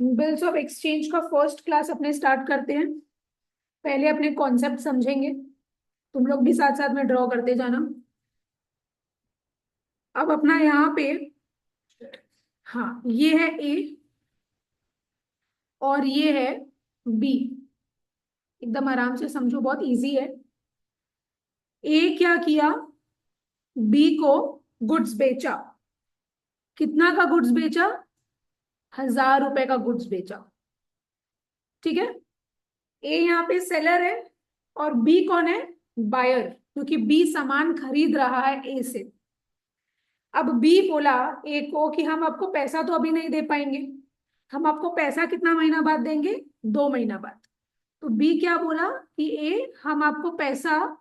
Bills of exchange का first class अपने start करते हैं। पहले अपने कॉन्सेप्ट समझेंगे, तुम लोग भी साथ साथ में ड्रॉ करते जाना। अब अपना यहाँ पे, हाँ ये है ए और ये है बी। एकदम आराम से समझो, बहुत इजी है। ए क्या किया, बी को गुड्स बेचा। कितना का गुड्स बेचा, 1000 रुपए का गुड्स बेचा। ठीक है, ए यहाँ पे सेलर है और बी कौन है, बायर, क्योंकि बी सामान खरीद रहा है ए से। अब बी बोला ए को कि हम आपको पैसा तो अभी नहीं दे पाएंगे, हम आपको पैसा कितना महीना बाद देंगे, 2 महीना बाद। तो बी क्या बोला कि ए हम आपको पैसा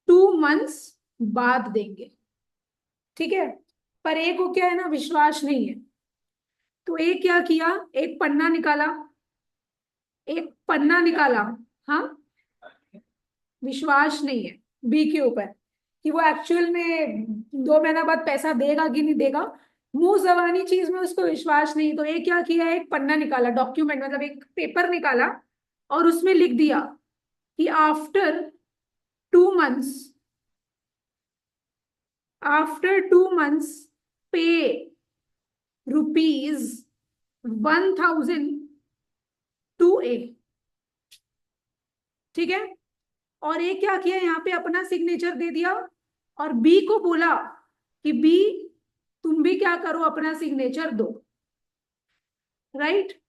2 मंथ्स बाद देंगे। ठीक है, पर ए को क्या है ना, विश्वास नहीं है। तो ए क्या किया, एक पन्ना निकाला, एक पन्ना निकाला। हाँ, विश्वास नहीं है बी के ऊपर कि वो एक्चुअल में 2 महीना बाद पैसा देगा कि नहीं देगा। मुंह जबानी चीज में उसको विश्वास नहीं, तो ये क्या किया, एक पन्ना निकाला, डॉक्यूमेंट मतलब एक पेपर निकाला और उसमें लिख दिया कि आफ्टर 2 मंथ्स, आफ्टर 2 मंथ्स पे ₹1000 टू ए। ठीक है, और ये क्या किया, यहाँ पे अपना सिग्नेचर दे दिया और बी को बोला कि बी तुम भी क्या करो, अपना सिग्नेचर दो। राइट,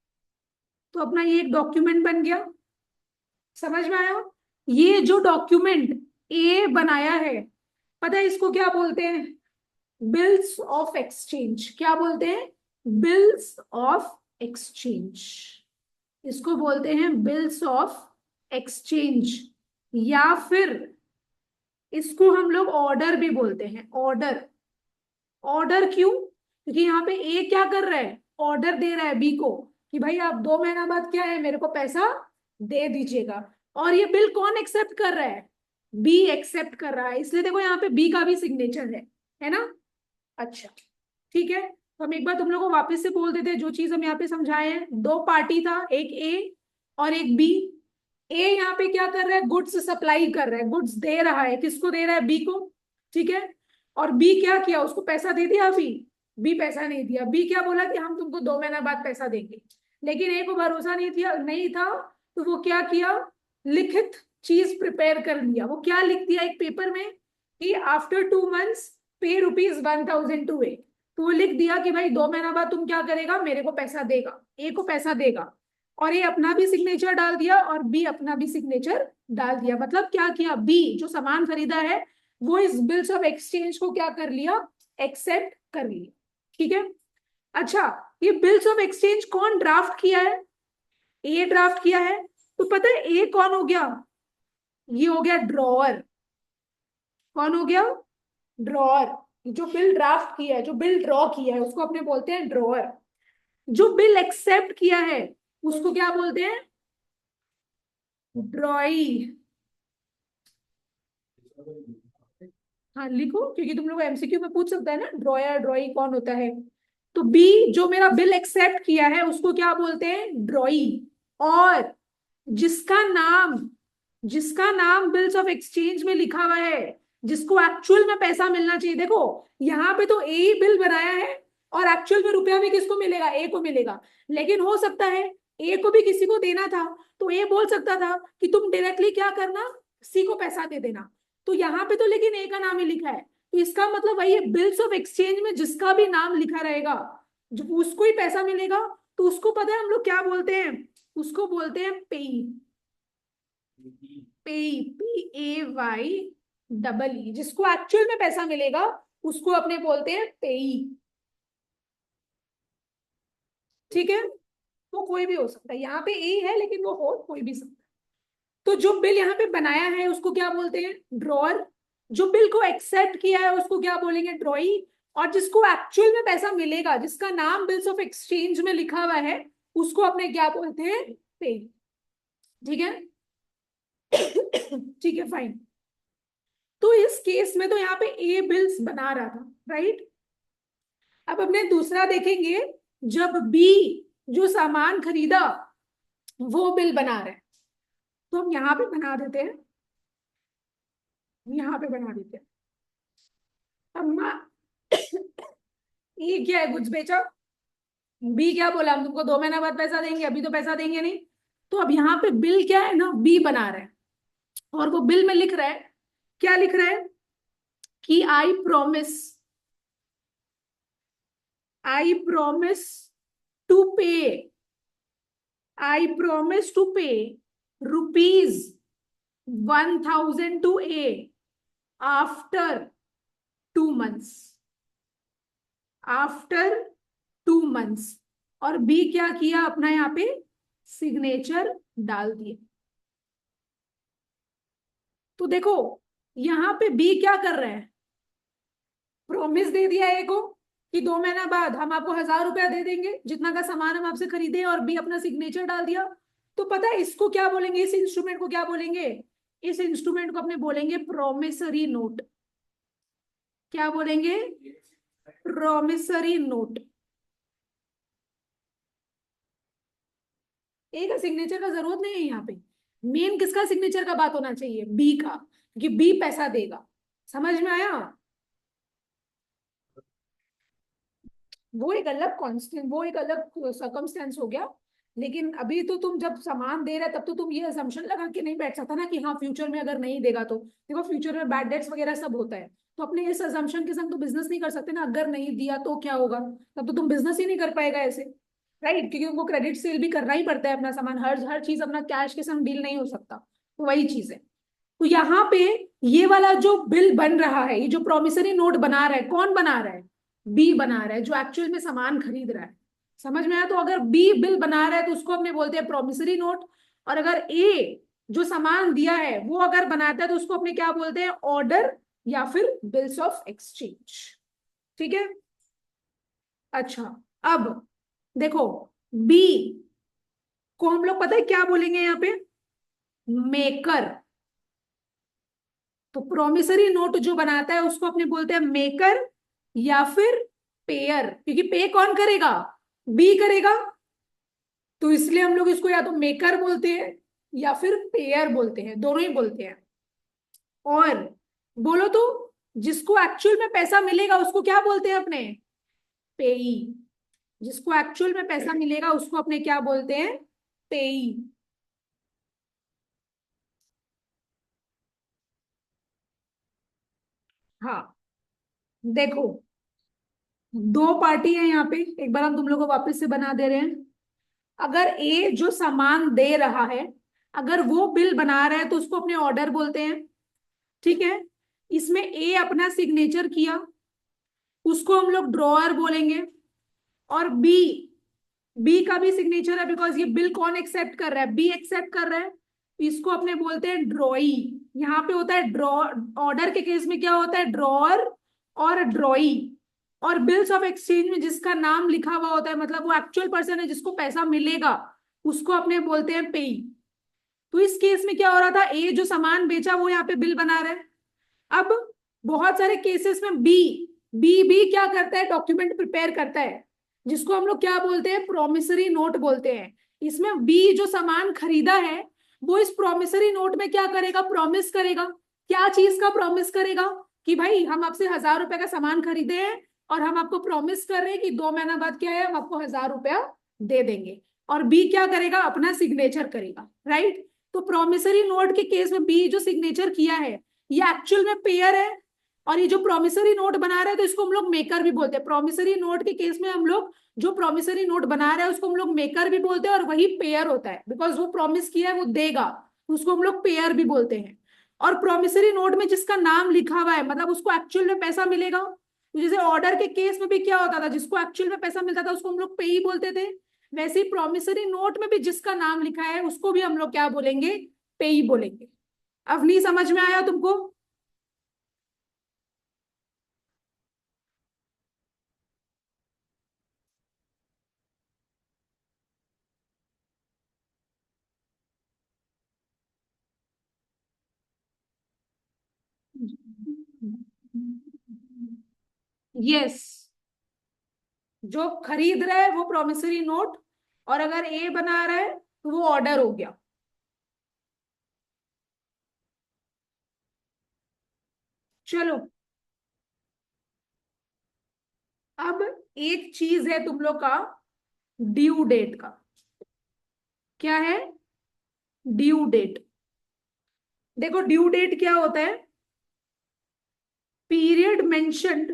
तो अपना ये एक डॉक्यूमेंट बन गया। समझ में आया। ये जो डॉक्यूमेंट ए बनाया है, पता है इसको क्या बोलते हैं, बिल्स ऑफ एक्सचेंज। क्या बोलते हैं, बिल्स ऑफ एक्सचेंज। इसको बोलते हैं बिल्स ऑफ एक्सचेंज, या फिर इसको हम लोग ऑर्डर भी बोलते हैं, ऑर्डर। ऑर्डर क्यों, क्योंकि यहाँ पे ए क्या कर रहा है, ऑर्डर दे रहा है बी को कि भाई आप 2 महीना बाद क्या है, मेरे को पैसा दे दीजिएगा। और ये बिल कौन एक्सेप्ट कर रहा है, बी एक्सेप्ट कर रहा है, इसलिए देखो यहाँ पे बी का भी सिग्नेचर है ना। अच्छा, ठीक है, तो हम एक बार तुम लोगों को वापस से बोल देते हैं जो चीज हम यहाँ पे समझाए हैं। दो पार्टी था, एक ए और एक बी। ए यहाँ पे क्या कर रहा है, गुड्स सप्लाई कर रहा है, गुड्स दे रहा है, किसको दे रहा है, बी को। ठीक है, और बी क्या किया, उसको पैसा दे दिया अभी, बी पैसा नहीं दिया। बी क्या बोला कि हम तुमको 2 महीना बाद पैसा देंगे, लेकिन ए को भरोसा नहीं था। तो वो क्या किया, लिखित चीज प्रिपेयर कर लिया। वो क्या लिख दिया एक पेपर में कि आफ्टर 2 मंथ्स पे ₹1000 टू ए। तो वो लिख दिया कि भाई 2 महीना बाद तुम क्या करेगा, मेरे को पैसा देगा, ए को पैसा देगा। और ये अपना भी सिग्नेचर डाल दिया और बी अपना भी सिग्नेचर डाल दिया। मतलब क्या किया, बी जो सामान खरीदा है वो इस बिल्स ऑफ एक्सचेंज को क्या कर लिया, एक्सेप्ट कर लिया। ठीक है, अच्छा, ये बिल्स ऑफ एक्सचेंज कौन ड्राफ्ट किया है, ए ड्राफ्ट किया है। तो पता है ए कौन हो गया, ये हो गया ड्रॉअर। कौन हो गया, ड्रॉअर। जो बिल ड्राफ्ट किया है, जो बिल ड्रॉ किया है, उसको अपने बोलते हैं ड्रॉअर। जो बिल एक्सेप्ट किया है उसको क्या बोलते हैं, ड्रॉई। हाँ लिखो, क्योंकि तुम लोग एमसीक्यू में पूछ सकता है ना, ड्रॉयर ड्रॉई कौन होता है। तो बी जो मेरा बिल एक्सेप्ट किया है उसको क्या बोलते हैं, ड्रॉई। और जिसका नाम जिसका नाम बिल्स ऑफ एक्सचेंज में लिखा हुआ है, जिसको एक्चुअल में पैसा मिलना चाहिए, देखो यहाँ पे तो ए ही बिल बनाया है और एक्चुअल में रुपया भी किसको मिलेगा, ए को मिलेगा। लेकिन हो सकता है ए को भी किसी को देना था, तो ए बोल सकता था कि तुम डायरेक्टली क्या करना, सी को पैसा दे देना। तो यहाँ पे तो लेकिन ए का नाम ही लिखा है, तो इसका मतलब वही है, बिल्स ऑफ एक्सचेंज में जिसका भी नाम लिखा रहेगा जो उसको ही पैसा मिलेगा। तो उसको पता है हम लोग क्या बोलते हैं, उसको बोलते हैं पेई। पेई, PAY, जिसको एक्चुअल में पैसा मिलेगा उसको अपने बोलते हैं पेई। ठीक है, वो कोई भी हो सकता है, यहाँ पे ए है लेकिन वो हो कोई भी सकता है। तो जो बिल यहाँ पे बनाया है उसको क्या बोलते हैं, ड्रॉअर। जो बिल को एक्सेप्ट किया है उसको क्या बोलेंगे, ड्रॉई। और जिसको एक्चुअल में पैसा मिलेगा, जिसका नाम बिल्स ऑफ एक्सचेंज में लिखा हुआ है, उसको अपने क्या बोलते हैं, पे। ठीक है, ठीक है फाइन। तो इस केस में तो यहाँ पे ए बिल्स बना रहा था, राइट। अब अपने दूसरा देखेंगे, जब बी जो सामान खरीदा वो बिल बना रहे हैं। तो हम यहाँ पे बना देते हैं, यहाँ पे बना देते हैं। अम्मा ये क्या है, कुछ बेचा। बी क्या बोला, हम तुमको 2 महीना बाद पैसा देंगे, अभी तो पैसा देंगे नहीं। तो अब यहाँ पे बिल क्या है ना, बी बना रहा है। और वो बिल में लिख रहा है, क्या लिख रहा है कि आई प्रॉमिस टू पे, I promise to pay ₹1,000 to A after 2 months, after 2 months. और बी क्या किया, अपना यहाँ पे सिग्नेचर डाल दिए। तो देखो यहाँ पे बी क्या कर रहे हैं, प्रॉमिस दे दिया ए को कि 2 महीना बाद हम आपको ₹1,000 दे देंगे जितना का सामान हम आपसे खरीदे, और बी अपना सिग्नेचर डाल दिया। तो पता है इसको क्या बोलेंगे, इस इंस्ट्रूमेंट को क्या बोलेंगे, इस इंस्ट्रूमेंट को अपने बोलेंगे प्रोमिसरी नोट। क्या बोलेंगे, प्रोमिसरी नोट। ए का सिग्नेचर का जरूरत नहीं है यहाँ पे, मेन किसका सिग्नेचर का बात होना चाहिए, बी का, क्योंकि बी पैसा देगा। समझ में आया। वो एक अलग कॉन्स्टेंट, वो एक अलग सर्कमस्टेंस हो गया। लेकिन अभी तो तुम जब सामान दे रहे तब तो तुम ये असम्पशन लगा के नहीं बैठ सकता ना कि हाँ फ्यूचर में अगर नहीं देगा तो, देखो फ्यूचर में बैड डेट्स वगैरह सब होता है। तो अपने इस असम्पशन के संग तो बिजनेस नहीं कर सकते ना, अगर नहीं दिया तो क्या होगा, तब तो तुम बिजनेस ही नहीं कर पाएगा ऐसे। राइट, क्योंकि उनको क्रेडिट सेल भी करना ही पड़ता है, अपना सामान हर हर चीज अपना कैश के संग डील नहीं हो सकता। तो वही चीज है। तो यहाँ पे ये वाला जो बिल बन रहा है, ये जो प्रोमिसरी नोट बना रहा है, कौन बना रहा है, बी बना रहा है, जो एक्चुअल में सामान खरीद रहा है। समझ में आया। तो अगर बी बिल बना रहा है तो उसको अपने बोलते हैं प्रोमिसरी नोट। और अगर ए जो सामान दिया है वो अगर बनाता है तो उसको अपने क्या बोलते हैं, ऑर्डर या फिर बिल्स ऑफ एक्सचेंज। ठीक है। अच्छा, अब देखो बी को हम लोग पता है क्या बोलेंगे यहाँ पे, मेकर। तो प्रोमिसरी नोट जो बनाता है उसको अपने बोलते हैं मेकर या फिर पेयर, क्योंकि पे कौन करेगा, बी करेगा। तो इसलिए हम लोग इसको या तो मेकर बोलते हैं या फिर पेयर बोलते हैं, दोनों ही बोलते हैं। और बोलो तो जिसको एक्चुअल में पैसा मिलेगा उसको क्या बोलते हैं अपने, पेई। जिसको एक्चुअल में पैसा मिलेगा उसको अपने क्या बोलते हैं, पेई। हाँ, देखो दो पार्टी है यहाँ पे, एक बार हम तुम लोग को वापस से बना दे रहे हैं। अगर ए जो सामान दे रहा है अगर वो बिल बना रहा है तो उसको अपने ऑर्डर बोलते हैं। ठीक है। इसमें ए अपना सिग्नेचर किया, उसको हम लोग ड्रॉअर बोलेंगे। और बी, बी का भी सिग्नेचर है, बिकॉज ये बिल कौन एक्सेप्ट कर रहा है, बी एक्सेप्ट कर रहा है। इसको अपने बोलते हैं ड्रॉई। यहाँ पे होता है ड्रॉ, ऑर्डर के केस में क्या होता है, ड्रॉअर और ड्रॉई। और बिल्स ऑफ एक्सचेंज में जिसका नाम लिखा हुआ होता है, मतलब वो एक्चुअल पर्सन है जिसको पैसा मिलेगा, उसको अपने बोलते हैं पेई। तो इस केस में क्या हो रहा था, ए जो सामान बेचा वो यहाँ पे बिल बना रहा है। अब बहुत सारे केसेस में बी, बी भी क्या करता है, डॉक्यूमेंट प्रिपेयर करता है, जिसको हम लोग क्या बोलते हैं, प्रोमिसरी नोट बोलते हैं। इसमें बी जो सामान खरीदा है वो इस प्रोमिसरी नोट में क्या करेगा, प्रॉमिस करेगा। क्या चीज का प्रॉमिस करेगा, कि भाई हम आपसे ₹1,000 का सामान खरीदे हैं और हम आपको प्रॉमिस कर रहे हैं कि 2 महीना बाद क्या है, हम आपको ₹1,000 दे देंगे। और बी क्या करेगा, अपना सिग्नेचर करेगा। राइट। तो प्रोमिसरी नोट के केस में बी जो सिग्नेचर किया है ये एक्चुअल में पेयर है। और ये जो प्रोमिसरी नोट बना रहे हैं तो इसको हम लोग मेकर भी बोलते हैं। प्रोमिसरी नोट के केस में हम लोग जो प्रोमिसरी नोट बना रहे हैं उसको हम लोग मेकर भी बोलते हैं, और वही पेयर होता है, बिकॉज वो प्रॉमिस किया है वो देगा, उसको हम लोग पेयर भी बोलते हैं। और प्रोमिसरी नोट में जिसका नाम लिखा हुआ है मतलब उसको एक्चुअल में पैसा मिलेगा। तो जैसे ऑर्डर के केस में भी क्या होता था, जिसको एक्चुअल में पैसा मिलता था उसको हम लोग पे ही बोलते थे। वैसे ही प्रोमिसरी नोट में भी जिसका नाम लिखा है उसको भी हम लोग क्या बोलेंगे, पे ही बोलेंगे। अब नहीं समझ में आया तुमको। यस, जो खरीद रहा है वो प्रोमिसरी नोट, और अगर ए बना रहा है तो वो ऑर्डर हो गया। चलो, अब एक चीज है तुम लोग का ड्यू डेट का। क्या है? Due date. देखो ड्यू डेट क्या होता है? Period mentioned,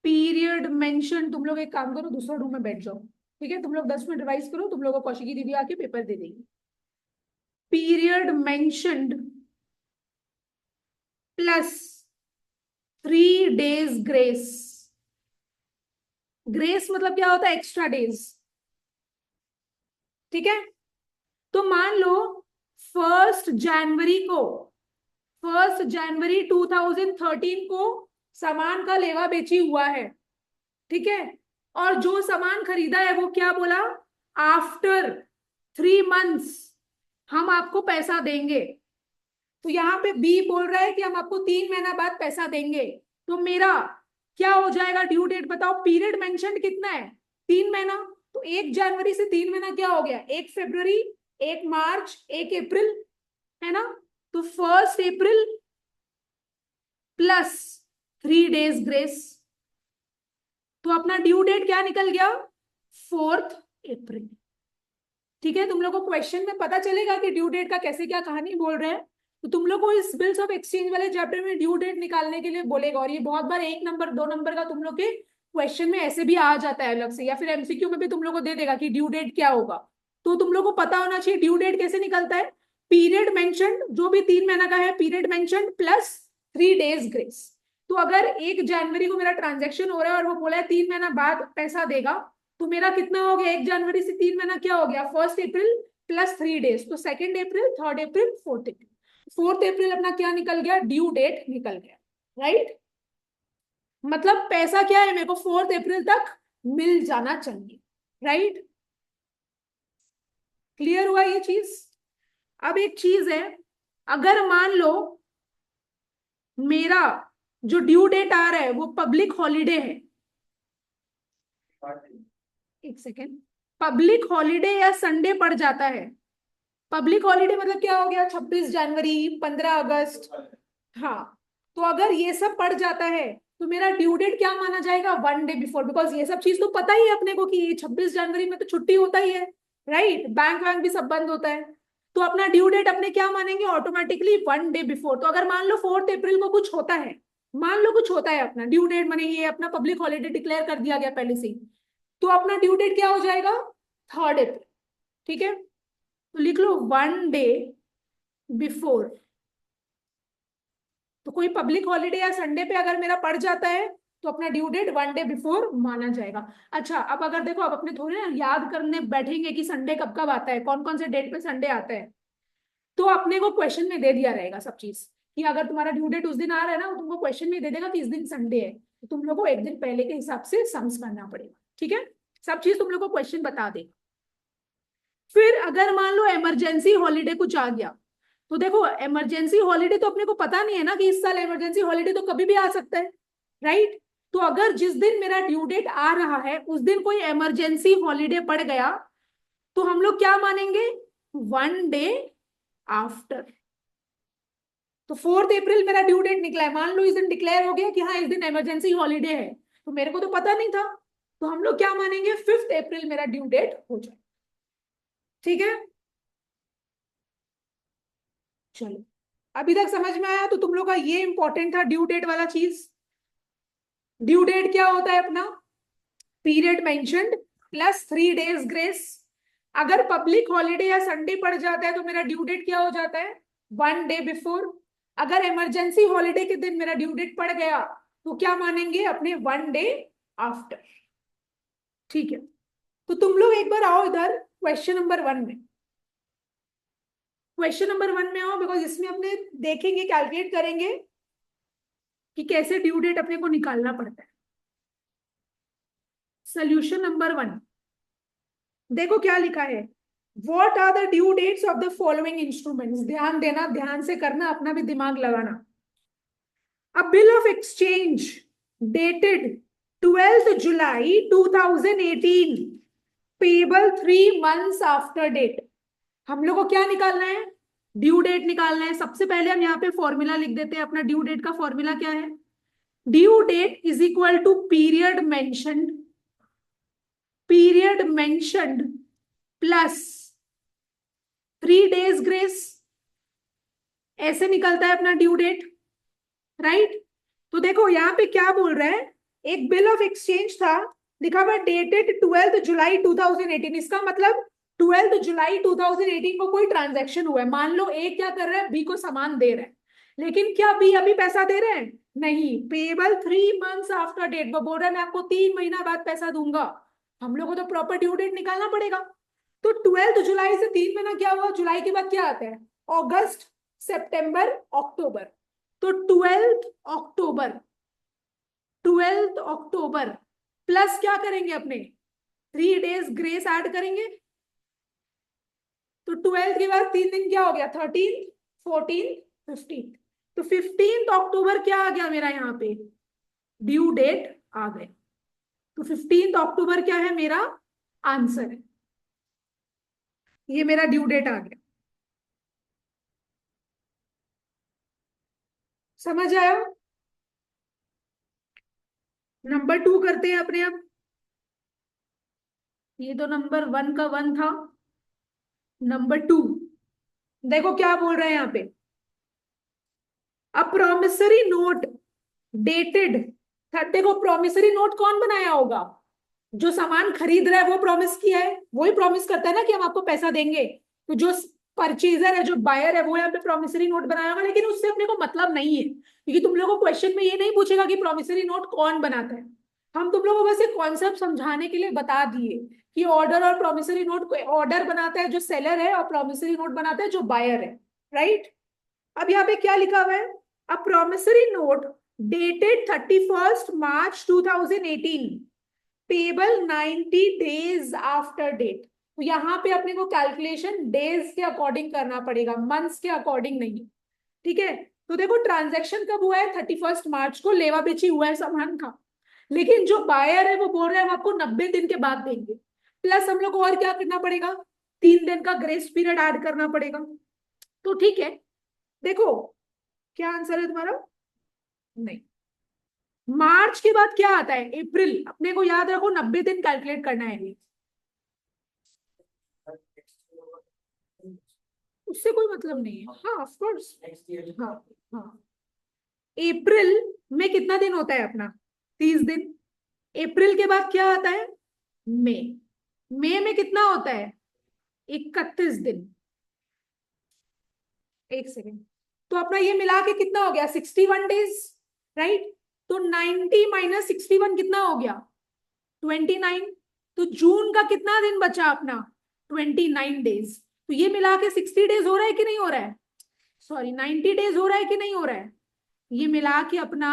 period mention. तुम लोग एक काम करो, दूसरा रूम में बैठ जाओ, ठीक है? तुम लोग 10 मिनट रिवाइज करो, तुम लोगों को कौशिकी दीदी आके पेपर दे देगी। Period mentioned plus 3 days grace. Grace मतलब क्या होता है? एक्स्ट्रा डेज, ठीक है? तो मान लो 1 जनवरी को, 1 जनवरी 2013 को सामान का लेवा बेची हुआ है, ठीक है? और जो सामान खरीदा है वो क्या बोला? आफ्टर 3 months हम आपको पैसा देंगे। तो यहाँ पे बी बोल रहा है कि हम आपको 3 महीना बाद पैसा देंगे। तो मेरा क्या हो जाएगा ड्यू डेट? बताओ। पीरियड मेंशन कितना है? 3 महीना। तो 1 जनवरी से 3 महीना क्या हो गया? 1 फरवरी, 1 मार्च, 1 अप्रैल, है ना? तो 1 अप्रैल प्लस 3 days ग्रेस। तो अपना ड्यू डेट क्या निकल गया? 4 अप्रैल। ठीक है? तुम लोग को क्वेश्चन में पता चलेगा कि ड्यू डेट का कैसे क्या कहानी बोल रहे हैं। तो तुम लोग को इस बिल्स ऑफ एक्सचेंज वाले चैप्टर में ड्यू डेट निकालने के लिए बोलेगा, और ये बहुत बार 1 नंबर 2 नंबर का तुम लोग के क्वेश्चन में ऐसे भी आ जाता है अलग से, या फिर एमसीक्यू में भी तुम लोग को दे देगा कि ड्यू डेट क्या होगा। तो तुम लोग को पता होना चाहिए ड्यू डेट कैसे निकलता है। पीरियड मेंशन, जो भी 3 महीना का है, period mention plus 3 days grace. तो अगर 1 जनवरी को मेरा ट्रांजेक्शन हो रहा है और वो बोला है 3 महीना बाद पैसा देगा, तो मेरा कितना हो गया? 1 जनवरी से 3 महीना क्या हो गया? 1 अप्रैल प्लस 3 days, तो 2 अप्रैल, 3 अप्रैल, 4 अप्रैल। 4 अप्रैल अपना क्या निकल गया? ड्यू डेट निकल गया, राइट? मतलब पैसा क्या है? मेरे को 4 अप्रैल तक मिल जाना चाहिए, राइट? क्लियर हुआ ये चीज? अब एक चीज है, अगर मान लो मेरा जो ड्यू डेट आ रहा है वो पब्लिक हॉलीडे है, एक सेकेंड, पब्लिक हॉलीडे या संडे पड़ जाता है। पब्लिक हॉलीडे मतलब क्या हो गया? 26 जनवरी, 15 अगस्त। हाँ, तो अगर ये सब पड़ जाता है तो मेरा ड्यू डेट क्या माना जाएगा? 1 day बिफोर। बिकॉज ये सब चीज तो पता ही है अपने को कि ये 26 जनवरी में तो छुट्टी होता ही है, राइट? बैंक वैंक भी सब बंद होता है। तो अपना ड्यू डेट अपने क्या मानेंगे? Automatically 1 day before. तो अगर मान लो 4 अप्रैल को कुछ होता है, मान लो कुछ होता है, अपना ड्यू डेट माने ये अपना पब्लिक हॉलीडे डिक्लेयर कर दिया गया पहले से ही, तो अपना ड्यू डेट क्या हो जाएगा? 3 अप्रैल। ठीक है? तो लिख लो 1 day बिफोर। तो कोई पब्लिक हॉलीडे या संडे पे अगर मेरा पड़ जाता है तो अपना ड्यू डेट 1 day बिफोर माना जाएगा। अच्छा, अब अगर देखो, अब अपने थोड़े ना याद करने बैठेंगे कि संडे कब कब आता है, कौन कौन से डेट पे संडे आता है। तो अपने को क्वेश्चन में दे दिया रहेगा सब चीज, कि अगर तुम्हारा ड्यू डेट उस दिन आ रहा है ना, वो तुमको क्वेश्चन में दे देगा कि इस दिन संडे है, तो तुम लोग को एक दिन पहले के हिसाब से सम्स करना पड़ेगा। ठीक है? सब चीज तुम लोग को क्वेश्चन बता देगा। फिर अगर मान लो इमरजेंसी हॉलीडे कुछ आ गया, तो देखो इमरजेंसी हॉलीडे तो अपने को पता नहीं है ना कि इस साल इमरजेंसी हॉलीडे तो कभी भी आ सकता है, राइट? तो अगर जिस दिन मेरा ड्यू डेट आ रहा है उस दिन कोई इमरजेंसी हॉलीडे पड़ गया, तो हम लोग क्या मानेंगे? 1 day आफ्टर। तो 4 अप्रैल मेरा ड्यू डेट निकला है, मान लो इस दिन डिक्लेयर हो गया कि हाँ इस दिन इमरजेंसी हॉलीडे है, तो मेरे को तो पता नहीं था, तो हम लोग क्या मानेंगे? 5 अप्रैल मेरा ड्यू डेट हो जाए। ठीक है? चलो, अभी तक समझ में आया? तो तुम लोग का ये इंपॉर्टेंट था ड्यू डेट वाला चीज। ड्यू डेट क्या होता है अपना? Period mentioned plus 3 days grace. अगर पब्लिक हॉलीडे या संडे पड़ जाता है तो मेरा ड्यू डेट क्या हो जाता है? 1 day बिफोर। अगर इमरजेंसी हॉलीडे के दिन मेरा ड्यू डेट पड़ गया तो क्या मानेंगे? अपने 1 day आफ्टर। ठीक है? तो तुम लोग एक बार आओ इधर क्वेश्चन नंबर 1 में। क्वेश्चन नंबर 1 में आओ, बिकॉज इसमें अपने देखेंगे, कैलकुलेट करेंगे कि कैसे ड्यू डेट अपने को निकालना पड़ता है। सोल्यूशन नंबर 1, देखो क्या लिखा है। What are the due dates of the following instruments? ध्यान देना, ध्यान से करना, अपना भी दिमाग लगाना। A bill of exchange dated 12th July 2018 payable 3 months after date. हम लोग को क्या निकालना है? ड्यू डेट निकालना है। सबसे पहले हम यहाँ पे फॉर्मूला लिख देते हैं। अपना ड्यू डेट का फॉर्मूला क्या है? Due date is equal to period mentioned plus 3 days grace. ऐसे निकलता है अपना ड्यू डेट, राइट? तो देखो यहाँ पे क्या बोल रहा है, एक बिल ऑफ एक्सचेंज था, लिखा हुआ डेटेड 12 जुलाई 2018। इसका मतलब 12 जुलाई 2018 को कोई ट्रांजैक्शन हुआ है। मान लो ए क्या कर रहा है, बी को सामान दे रहा है, लेकिन क्या बी अभी पैसा दे रहे हैं? नहीं। पेबल 3 months आफ्टर डेट, वो बोल रहा है मैं आपको 3 महीना बाद पैसा दूंगा। हम लोग को तो प्रॉपर ड्यू डेट निकालना पड़ेगा। तो 12 जुलाई से 3 महीना क्या हुआ? जुलाई के बाद क्या आता है? अगस्त, सितंबर, अक्टूबर। तो 12 अक्टूबर प्लस क्या करेंगे अपने? 3 days ग्रेस ऐड करेंगे। तो 12 के बाद 3 दिन क्या हो गया? 13, 14, 15। तो 15 अक्टूबर क्या आ गया मेरा यहाँ पे? ड्यू डेट आ गए। तो 15 अक्टूबर क्या है मेरा आंसर है। ये मेरा ड्यू डेट आ गया। समझ आया? नंबर 2 करते हैं अपने आप। ये तो नंबर 1 का 1 था। नंबर 2 देखो क्या बोल रहे हैं यहाँ पे। अ प्रोमिसरी नोट डेटेड, देखो प्रोमिसरी नोट कौन बनाया होगा? जो सामान खरीद रहा है वो प्रॉमिस किया है, वही प्रॉमिस करता है ना कि हम आपको पैसा देंगे। तो जो परचेजर है, जो बायर है, वो यहाँ पे प्रॉमिसरी नोट बनाया होगा, लेकिन उससे अपने को मतलब नहीं है, क्योंकि तुम लोगों को क्वेश्चन में ये नहीं पूछेगा कि प्रॉमिसरी नोट कौन बनाता है। हम तुम लोगों को बस एक कॉन्सेप्ट समझाने के लिए बता दिए कि ऑर्डर और प्रॉमिसरी नोट को, ऑर्डर बनाता है जो सेलर है और प्रॉमिसरी नोट बनाता है जो बायर है, राइट? अब यहाँ पे क्या लिखा हुआ है? A promissory note dated 31 March 2018 payable 90 days after date. तो यहाँ पे अपने को कैलकुलेशन डेज के अकॉर्डिंग करना पड़ेगा, मंथ्स के अकॉर्डिंग नहीं। ठीक है? तो देखो ट्रांजैक्शन कब हुआ है? 31 मार्च को लेवा बेची हुआ है सामान का, लेकिन जो बायर है वो बोल रहे हैं हम आपको 90 दिन के बाद देंगे। प्लस हम लोग को और क्या करना पड़ेगा? 3 दिन का ग्रेस पीरियड ऐड करना पड़ेगा। तो ठीक है, देखो क्या आंसर है तुम्हारा? नहीं। मार्च के बाद क्या आता है? अप्रैल। अपने को याद रखो 90 दिन कैलकुलेट करना है, उससे कोई मतलब नहीं है। हाँ ऑफ कोर्स। हाँ हाँ। अप्रैल में कितना दिन होता है अपना? 30 दिन। अप्रैल के बाद क्या आता है? मई। मई में कितना होता है? 31 दिन। एक सेकेंड। तो अपना ये मिला के कितना हो गया? 61 डेज, राइट? तो 90 माइनस 61 कितना हो गया? 29। तो जून का कितना दिन बचा अपना? 29 डेज। तो ये मिला के 60 डेज हो रहा है कि नहीं हो रहा है? सॉरी 90 डेज हो रहा है कि नहीं हो रहा है? ये मिला के अपना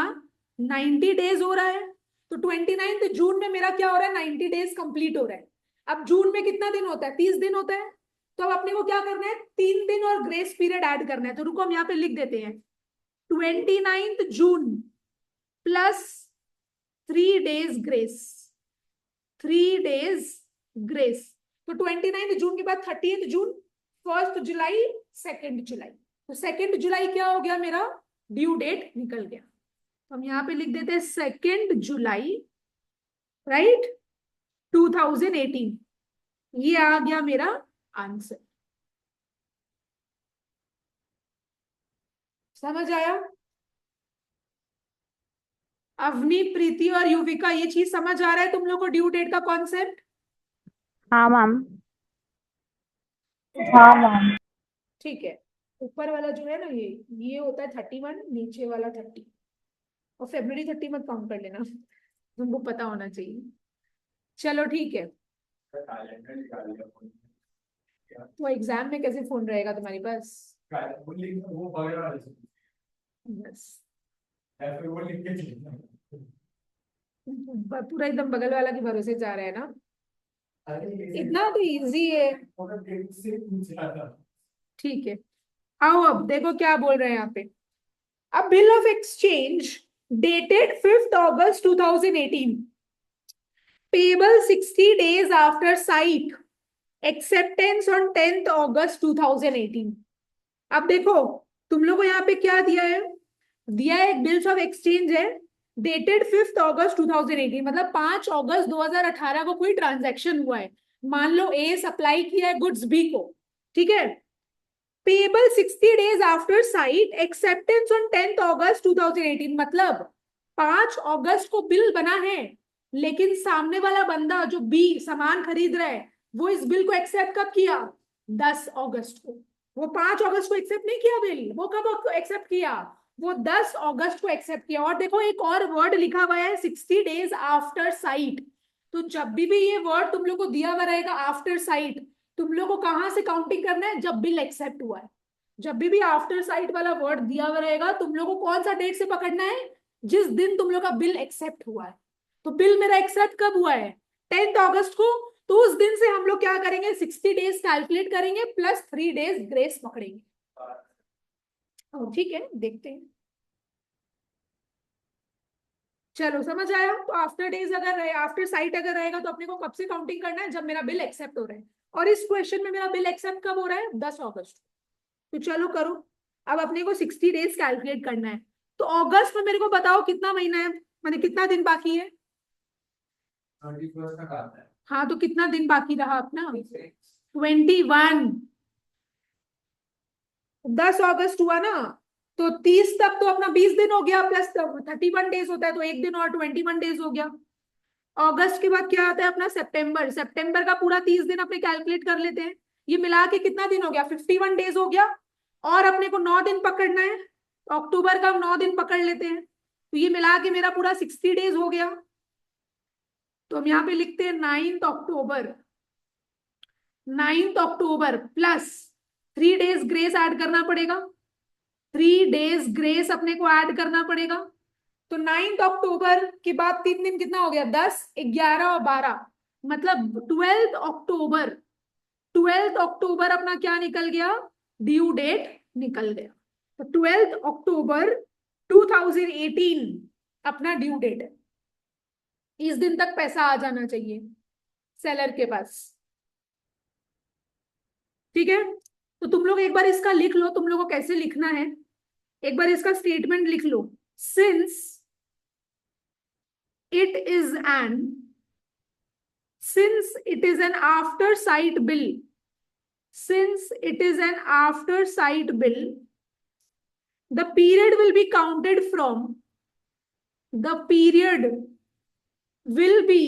90 डेज हो रहा है। तो 29 जून में मेरा क्या हो रहा है? 90 डेज कंप्लीट हो रहा है। अब जून में कितना दिन होता है? 30 दिन होता है। तो अब अपने को क्या करना है? 3 दिन और ग्रेस पीरियड ऐड करना है। तो रुको हम यहाँ पे लिख देते हैं 29 June plus 3 days grace. 3 days grace. तो 29 जून के बाद 30 जून, 1 जुलाई, 2 जुलाई। तो 2 जुलाई क्या हो गया मेरा? ड्यू डेट निकल गया। तो हम यहाँ पे लिख देते हैं 2 जुलाई, राइट, 2018। ये आ गया मेरा आंसर। समझ आया? अवनी, प्रीति और युविका, ये चीज समझ आ रहा है तुम लोग को? ड्यू डेट का कॉन्सेप्ट? हाँ मैम। हाँ मैम। ठीक है। ऊपर वाला जो है ना, ये होता है 31, नीचे वाला 30। और फेब्रुवरी 30 मत काउंट कर लेना, तुमको पता होना चाहिए। चलो ठीक है। तो एग्जाम में कैसे फोन रहेगा तुम्हारे पास? बस पूरा एकदम बगल वाला के भरोसे जा रहा है ना। इतना तो इजी है। ठीक है, आओ अब देखो क्या बोल रहे हैं यहाँ पे। अब bill of exchange dated 5 August 2018 payable 60 days after site acceptance on 10th August 2018। अब देखो तुम लोग को यहाँ पे क्या दिया है, दिया है एक बिल्स ऑफ एक्सचेंज है डेटेड 5th August 2018, मतलब 5 अगस्त 2018 को कोई ट्रांजैक्शन हुआ है। मान लो ए सप्लाई किया है गुड्स बी को, ठीक है। Payable 60 days after site acceptance on 10th August 2018, मतलब 5 अगस्त को बिल बना है, लेकिन सामने वाला बंदा जो बी सामान खरीद रहा है वो इस बिल को एक्सेप्ट कब किया, 10 अगस्त को। वो 5 अगस्त को एक्सेप्ट नहीं किया बिल, वो कब एक्सेप्ट किया, वो 10 अगस्त को एक्सेप्ट किया। और देखो एक और वर्ड लिखा हुआ है 60 days आफ्टर साइट, तो जब भी ये वर्ड तुम लोग को दिया हुआ रहेगा आफ्टर साइट, तुम लोग को कहां से काउंटिंग करना है, जब बिल एक्सेप्ट हुआ है। जब भी आफ्टर साइट वाला वर्ड दिया हुआ रहेगा तुम लोग को कौन सा डेट से पकड़ना है, जिस दिन तुम लोग का बिल एक्सेप्ट हुआ है। तो बिल मेरा एक्सेप्ट कब हुआ है, 10th अगस्त को, तो उस दिन से हम लोग क्या करेंगे, 60 डेज कैलकुलेट करेंगे प्लस 3 डेज ग्रेस पकड़ेंगे। ठीक है, देखते हैं। चलो समझ आया। तो आफ्टर डेज अगर रहे, आफ्टर साइट अगर रहेगा तो अपने को कब से काउंटिंग करना है, जब मेरा बिल एक्सेप्ट हो रहा है। और इस क्वेश्चन में मेरा बिल एक्सेप्ट कब हो रहा है, 10 अगस्त। तो चलो करो, अब अपने को 60 डेज कैलकुलेट करना है। तो अगस्त में मेरे को बताओ कितना महीना है, माने कितना दिन बाकी है। 31 तक आता है। हाँ तो कितना दिन बाकी रहा अपना, 21। 10 अगस्त हुआ ना, तो 30 तक तो अपना 20 दिन हो गया, प्लस 31 डेज होता है, तो एक दिन और 21 डेज हो गया। अगस्त के बाद क्या आता है अपना सितंबर, सितंबर का पूरा 30 दिन अपने कैलकुलेट कर लेते हैं। ये मिला के कितना दिन हो गया, 51 डेज हो गया। और अपने को 9 दिन पकड़ना है, तो अक्टूबर का 9 दिन पकड़ लेते हैं, तो ये मिला के मेरा पूरा 60 डेज हो गया। तो हम यहाँ पे लिखते हैं 9th अक्टूबर, 9th अक्टूबर प्लस 3 डेज ग्रेस ऐड करना पड़ेगा, 3 डेज ग्रेस अपने को ऐड करना पड़ेगा। तो 9th अक्टूबर के बाद 3 दिन कितना हो गया, 10, 11 और 12, मतलब 12th अक्टूबर। 12th अक्टूबर अपना क्या निकल गया, ड्यू डेट निकल गया। तो 12th अक्टूबर 2018 अपना ड्यू डेट है। इस दिन तक पैसा आ जाना चाहिए सेलर के पास, ठीक है। तो तुम लोग एक बार इसका लिख लो, तुम लोगों को कैसे लिखना है, एक बार इसका स्टेटमेंट लिख लो। Since it is an since it is an after sight bill, since it is an after sight bill, the period will be counted from, the period will be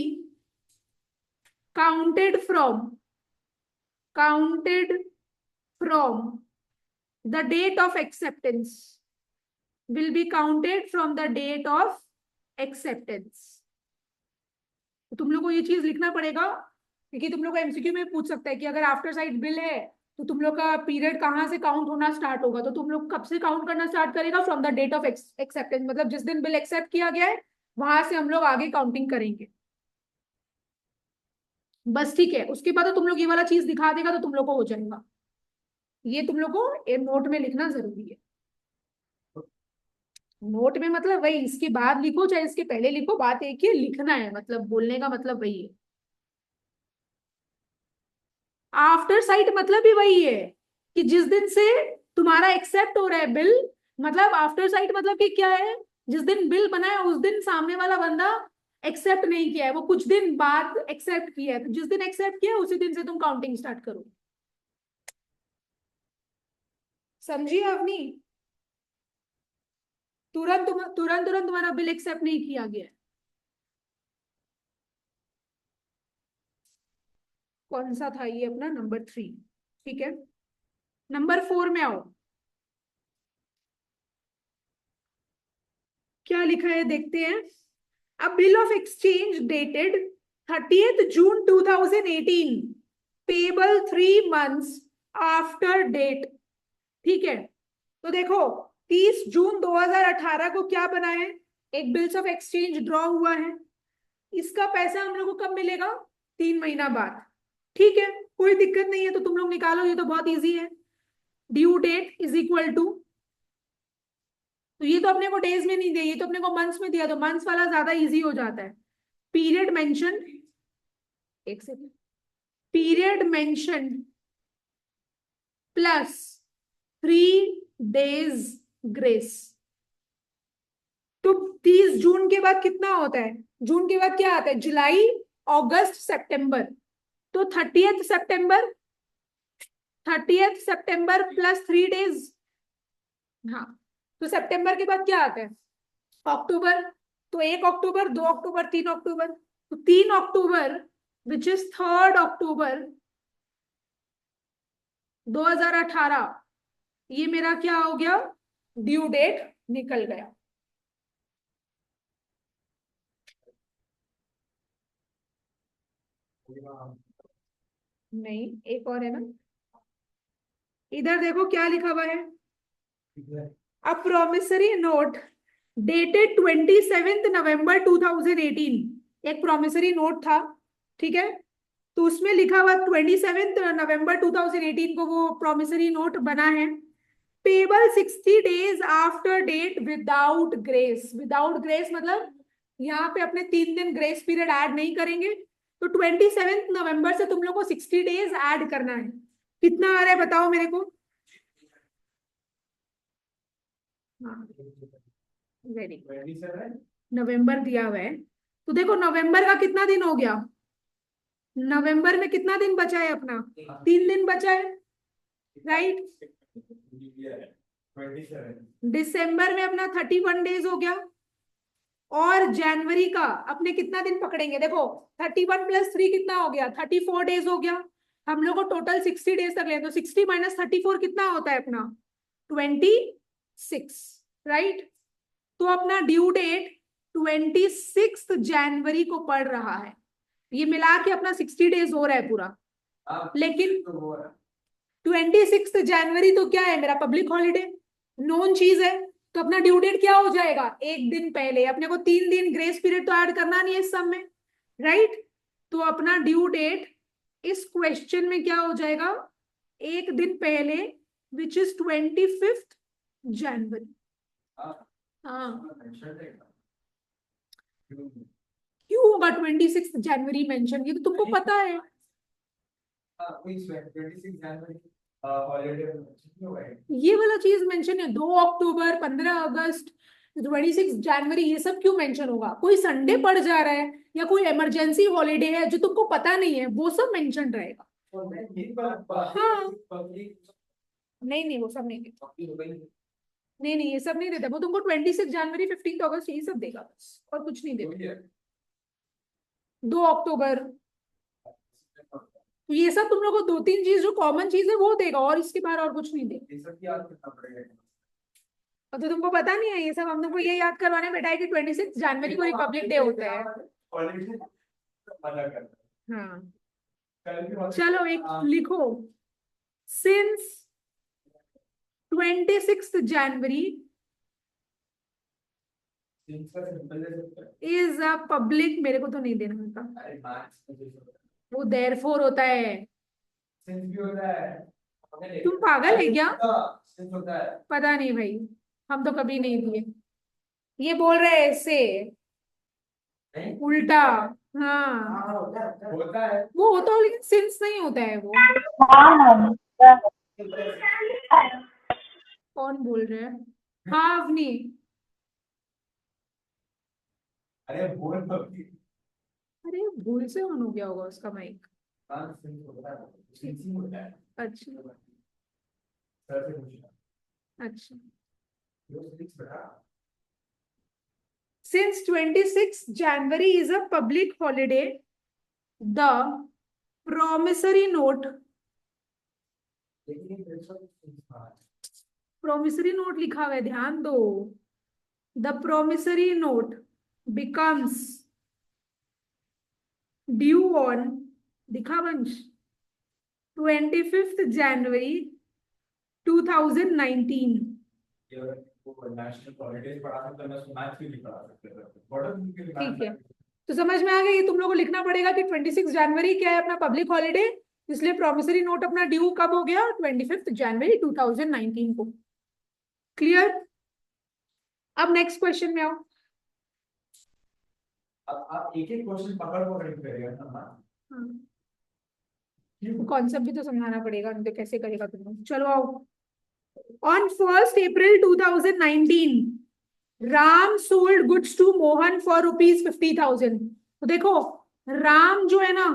counted from the date of acceptance, will be counted from the date of acceptance। तुम लोग को ये चीज लिखना पड़ेगा, क्योंकि तुम लोग को एमसीक्यू में पूछ सकता है कि अगर आफ्टर साइट बिल है तो तुम लोग का पीरियड कहाँ से काउंट होना स्टार्ट होगा। तो तुम लोग कब से काउंट करना स्टार्ट करेगा, from the date of acceptance, मतलब जिस दिन बिल एक्सेप्ट किया गया है वहां से हम लोग आगे काउंटिंग करेंगे। बस ठीक है, उसके बाद तो तुम लोग ये वाला चीज दिखा देगा तो तुम लोग को हो जाएगा। ये तुम लोग को नोट में लिखना जरूरी है। नोट में मतलब वही, इसके बाद लिखो चाहे इसके पहले लिखो, बात एक ही है, लिखना है, मतलब बोलने का मतलब वही है। आफ्टर साइट मतलब ही वही है कि जिस दिन से तुम्हारा एक्सेप्ट हो रहा है बिल, मतलब आफ्टर साइट मतलब कि क्या है, जिस दिन बिल बना है उस दिन सामने वाला बंदा एक्सेप्ट नहीं किया है, वो कुछ दिन बाद एक्सेप्ट किया है, तो जिस दिन एक्सेप्ट किया है उसी दिन से तुम काउंटिंग स्टार्ट करो। समझिए अवनी, तुरंत तुरंत तुम्हारा बिल एक्सेप्ट नहीं किया गया है। कौन सा था ये अपना, नंबर 3, ठीक है। नंबर 4 में आओ, क्या लिखा है देखते हैं। A bill of exchange dated 30th June 2018 payable 3 months after date, ठीक है। तो देखो 30 जून 2018 को क्या बना है, एक बिल्स ऑफ एक्सचेंज ड्रॉ हुआ है, इसका पैसा हम लोग को कब मिलेगा, 3 महीना बाद, ठीक है। कोई दिक्कत नहीं है, तो तुम लोग निकालो, ये तो बहुत इजी है। Due date is equal to, तो ये तो अपने को डेज में नहीं दिया, ये तो अपने को मंथ्स में दिया, तो मंथ्स वाला ज्यादा इजी हो जाता है। पीरियड मेंशन एक second, period mentioned plus 3 days grace. तो 30 जून के बाद कितना होता है? जून के बाद क्या आता है? जुलाई, अगस्त, सितंबर। तो 30th सितंबर प्लस 3 days। हाँ, तो सितंबर के बाद क्या आता है? अक्टूबर। तो 1 अक्टूबर, 2 अक्टूबर, 3 अक्टूबर। तो 3 अक्टूबर विच इज 3 अक्टूबर 2018, ये मेरा क्या हो गया? ड्यू डेट निकल गया। नहीं, एक और है ना, इधर देखो क्या लिखा हुआ है। A promissory note dated 27th November 2018, एक promissory note था, ठीक है? तो उसमें लिखा हुआ 27th November 2018 को वो promissory note बना है। Payable 60 days after date without grace. Without grace मतलब यहाँ पे अपने 3 दिन ग्रेस पीरियड ऐड नहीं करेंगे। तो 27 नवंबर से तुम लोग को 60 days ऐड करना है। कितना आ रहा है बताओ मेरे को? हाँ, वेरी गुड। नवंबर दिया हुआ है, तो देखो नवंबर का कितना दिन हो गया? नवंबर में कितना दिन बचा है अपना? 3 दिन बचा है, राइट? दिसंबर में अपना 31 days हो गया। और जनवरी का अपने कितना दिन पकड़ेंगे? देखो 31 + 3 कितना हो गया? 34 days हो गया। हम लोग को टोटल 60 days तक ले, तो 60 - 34 कितना होता है अपना? 26, राइट? तो अपना ड्यू डेट 26 जनवरी को पड़ रहा है। ये मिला के अपना 60 days हो रहा है पूरा। लेकिन 26 जनवरी तो क्या है मेरा? पब्लिक हॉलीडे, नोन चीज है। तो अपना ड्यू डेट क्या हो जाएगा? 1 दिन पहले। अपने को 3 दिन ग्रेस पीरियड तो ऐड करना नहीं है इस सब में, राइट? तो अपना ड्यू डेट इस क्वेश्चन में क्या हो जाएगा? 1 दिन पहले, विच इज 25 जनवरी। हाँ, क्यों होगा 26 जनवरी मेंशन? ये तो तुमको पता है। ये वाला चीज मेंशन है, 2 अक्टूबर, 15 अगस्त, 26 जनवरी, ये सब क्यों मेंशन होगा? कोई संडे पड़ जा रहा है या कोई इमरजेंसी हॉलीडे है जो तुमको पता नहीं है, वो सब मेंशन रहेगा। हाँ, नहीं नहीं, वो सब नहीं देता। नहीं नहीं, ये सब नहीं देता वो तुमको। 26 जनवरी, 15 अगस्त, ये सब देगा बस, और कुछ नहीं देगा। 2 अक्टूबर, तो ये सब तुम लोग को 2-3 चीज जो कॉमन चीज है वो देगा, और इसके बाहर और कुछ नहीं देगा। और तो तुमको पता नहीं है ये सब, हम तुमको ये याद करवाने बैठा है कि 26 जनवरी को रिपब्लिक डे होता है। हाँ, चलो एक लिखो, since 26 January is a public, मेरे को तो नहीं देना था, वो देयरफॉर होता है। तुम पागल है क्या? पता नहीं भाई, हम तो कभी नहीं दिए। ये बोल रहे हैं ऐसे उल्टा। हाँ, वो होता हो लेकिन सिंस नहीं होता है वो। हाँ मैम। कौन बोल रहे हैं? हाँ अवनी, अरे बोल अरे भूल से ऑन हो गया होगा उसका माइक। अच्छा अच्छा। Since 26 January is a public holiday, the promissory note, promissory note लिखा हुआ है, ध्यान दो। The promissory note becomes due on, दिखा वंश, 25 January 2019। नेशनल हॉलीडेज पढ़ा सकते, मैं मैथ्स भी नहीं पढ़ा सकते। ठीक है, तो समझ में आ गया। ये तुम लोग को लिखना पड़ेगा कि 26 जनवरी क्या है अपना पब्लिक हॉलीडे, इसलिए प्रोमिसरी नोट अपना ड्यू कब हो गया? 25 जनवरी 2019 को। क्लियर? अब नेक्स्ट क्वेश्चन में आओ। अब आप एक एक क्वेश्चन पकड़ पकड़ करिएगा ना। कॉन्सेप्ट भी तो समझाना पड़ेगा, नहीं तो कैसे करेगा तुम। चलो आओ। On 1st April 2019 Ram sold goods to Mohan for ₹50,000। तो देखो, राम जो है ना,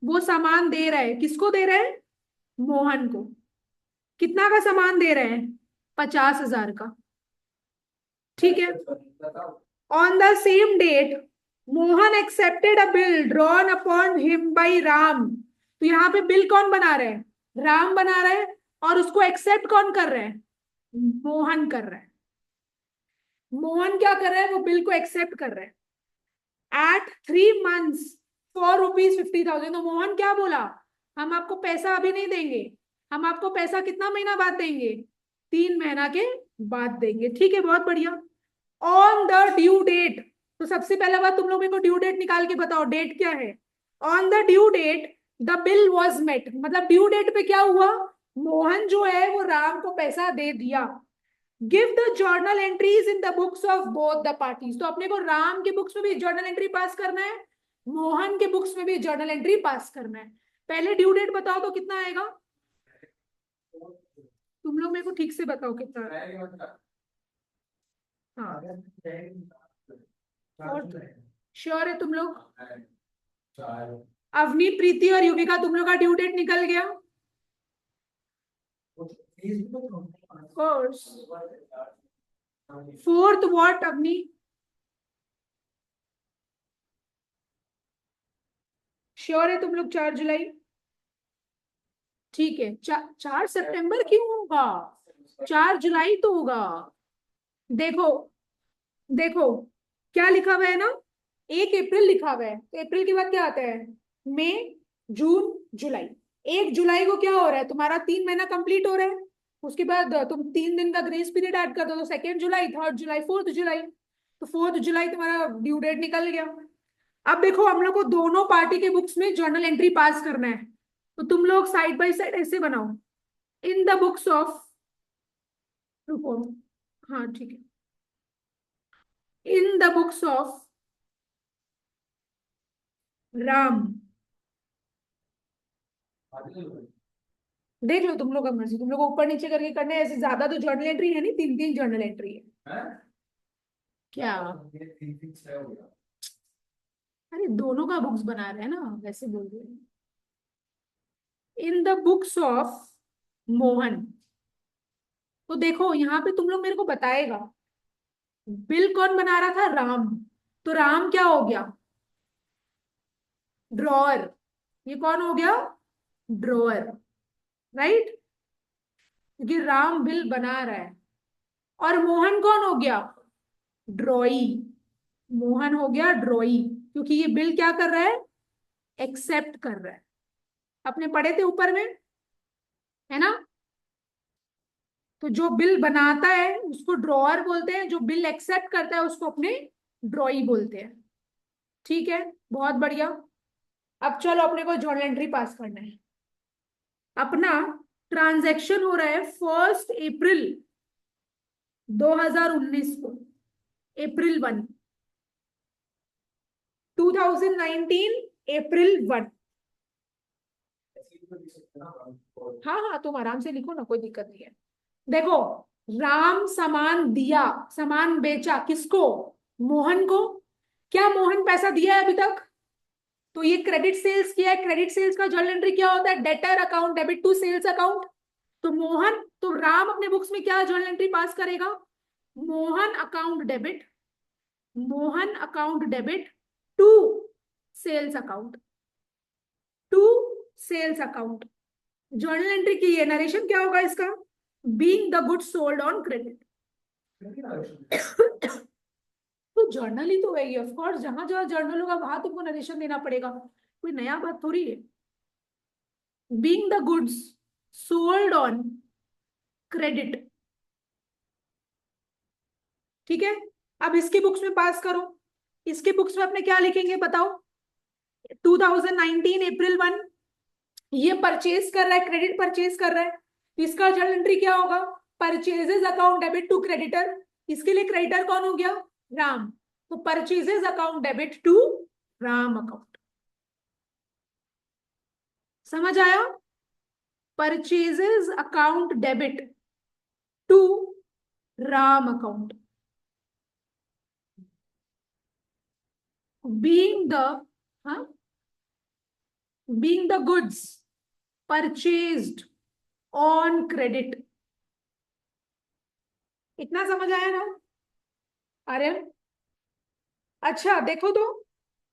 वो सामान दे रहा है, किसको दे रहा है? मोहन को। कितना का सामान दे रहे हैं? 50,000 का। ठीक है। On the same date Mohan accepted a bill drawn upon him by Ram. तो यहाँ पे बिल कौन बना रहा है? राम बना रहा है। और उसको एक्सेप्ट कौन कर रहा है? मोहन कर रहा है। मोहन क्या कर रहा है? वो बिल को एक्सेप्ट कर रहा है एट 3 months फॉर ₹50,000। तो मोहन क्या बोला? हम आपको पैसा अभी नहीं देंगे, हम आपको पैसा कितना महीना बाद देंगे? 3 महीना के बाद देंगे। ठीक है, बहुत बढ़िया। ऑन द ड्यू डेट, तो सबसे पहला बात तुम लोग मेरे को ड्यू डेट निकाल के बताओ, डेट क्या है? On the due date the bill was met. मतलब ड्यू डेट पे क्या हुआ? मोहन जो है वो राम को पैसा दे दिया। Give the journal entries in the books of both the parties. तो अपने को राम के बुक्स में भी जर्नल एंट्री पास करना है, मोहन के बुक्स में भी जर्नल एंट्री पास करना है। पहले ड्यू डेट बताओ तो कितना आएगा? तुम लोग मेरे को ठीक से बताओ कितना आएगा। हाँ, और श्योर है तुम लोग? अवनी, प्रीति और युविका, तुम लोग का ड्यू डेट निकल गया? Course 4th what Avani? Sure है तुम लोग? 4 जुलाई। ठीक है, 4 सितंबर क्यों होगा? 4 जुलाई तो होगा। देखो देखो, क्या लिखा हुआ है ना, 1 अप्रैल लिखा हुआ है, तो अप्रैल के बाद क्या आता है? मई, जून, जुलाई। 1 जुलाई को क्या हो रहा है? तुम्हारा 3 महीना कंप्लीट हो रहा है। उसके बाद तुम 3 दिन का ग्रेस पीरियड ऐड कर दो, तो 2 जुलाई, 3 जुलाई, 4 जुलाई। तो 4 जुलाई तुम्हारा ड्यू डेट निकल गया। अब देखो, हम लोग को दोनों पार्टी के बुक्स में जर्नल एंट्री पास करना है, तो तुम लोग साइड बाय साइड ऐसे बनाओ। इन द बुक्स ऑफ, रुको, हाँ ठीक है, इन द बुक्स ऑफ राम। देख लो तुम लोग का मर्जी, तुम लोग को ऊपर नीचे करके करना है। ऐसे ज्यादा तो जर्नल एंट्री है नहीं, 3 3 जर्नल एंट्री है। क्या? अरे दोनों का बुक्स बना रहे हैं ना, वैसे बोल रहे हैं। इन द बुक्स ऑफ मोहन। तो देखो यहाँ पे तुम लोग मेरे को बताएगा, बिल कौन बना रहा था? राम। तो राम क्या हो गया? ड्रॉअर। ये कौन हो गया? ड्रॉअर, राइट, क्योंकि राम बिल बना रहा है। और मोहन कौन हो गया? ड्रॉई। मोहन हो गया ड्रॉई, क्योंकि ये बिल क्या कर रहा है? एक्सेप्ट कर रहा है। अपने पढ़े थे ऊपर में, है ना? तो जो बिल बनाता है उसको ड्रॉअर बोलते हैं, जो बिल एक्सेप्ट करता है उसको अपने ड्रॉई बोलते हैं। ठीक है, बहुत बढ़िया। अब चलो अपने को जर्नल एंट्री पास करना है। अपना ट्रांजैक्शन हो रहा है 1 अप्रैल 2019 को, अप्रैल 1, 2019 अप्रैल 1। हाँ हाँ, तुम आराम से लिखो ना, कोई दिक्कत नहीं है। देखो, राम सामान दिया, सामान बेचा, किसको? मोहन को। क्या मोहन पैसा दिया है अभी तक? तो ये क्रेडिट सेल्स किया है। क्रेडिट सेल्स का जर्नल एंट्री क्या होता है? Debtor account debit to sales account. तो मोहन, तो राम अपने बुक्स में क्या जर्नल एंट्री पास करेगा? Mohan account debit, Mohan account debit to sales account, to sales account. Journal entry की है, नरेशन क्या होगा इसका? Being the goods sold on credit. तो जर्नल ही तो है ये, ऑफ कोर्स, जहां जहां जर्नल होगा वहां तुमको नरेशन देना पड़ेगा, कोई नया बात थोड़ी है। Being the goods sold on credit. ठीक है, अब इसकी बुक्स में पास करो। इसके बुक्स में अपने क्या लिखेंगे बताओ? 2019 अप्रैल 1, ये परचेज कर रहा है, क्रेडिट परचेज कर रहा है, तो इसका जर्नल एंट्री क्या होगा? Purchases account debit to creditor. इसके लिए क्रेडिटर कौन हो गया? राम। तो purchases account debit to Ram account. समझ आया? Purchases account debit to Ram account, being the huh? being the goods purchased on credit. इतना समझ आया ना? अरे अच्छा देखो तो,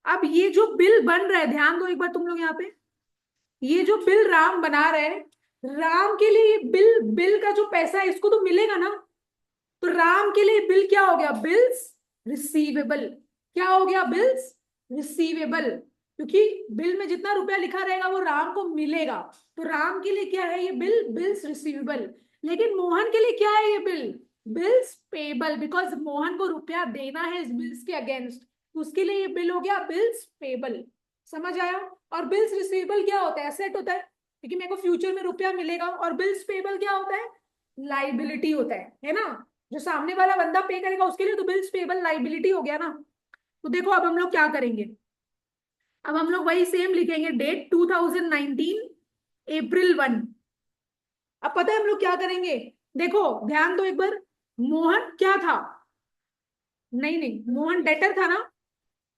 अब ये जो बिल बन रहा है, ध्यान दो एक बार तुम लोग यहाँ पे, ये जो बिल राम बना रहे हैं, राम के लिए ये बिल बिल का जो पैसा है इसको तो मिलेगा ना, तो राम के लिए बिल क्या हो गया? Bills receivable. क्या हो गया? बिल्स रिसीवेबल, क्योंकि बिल में जितना रुपया लिखा रहेगा वो राम को मिलेगा, तो राम के लिए क्या है ये बिल? Bills receivable. लेकिन मोहन के लिए क्या है ये bill? Bills payable, because Mohan को रुपया देना है इस बिल्स के अगेंस्ट, तो उसके लिए ये बिल हो गया बिल्स पेबल। समझ आया? और बिल्स रिसीवेबल क्या होता है? एसेट होता है, क्योंकि मेरे को फ्यूचर में रुपया मिलेगा। और बिल्स पेबल क्या होता है? लाइबिलिटी होता है ना? जो सामने वाला बंदा पे करेगा उसके लिए तो बिल्स पेबल लाइबिलिटी हो गया ना। तो देखो अब हम लोग क्या करेंगे, अब हम लोग वही सेम लिखेंगे, डेट 2019 अप्रैल 1। अब पता है हम लोग क्या करेंगे? देखो ध्यान दो एक बार, मोहन क्या था? नहीं नहीं, मोहन डेटर था ना।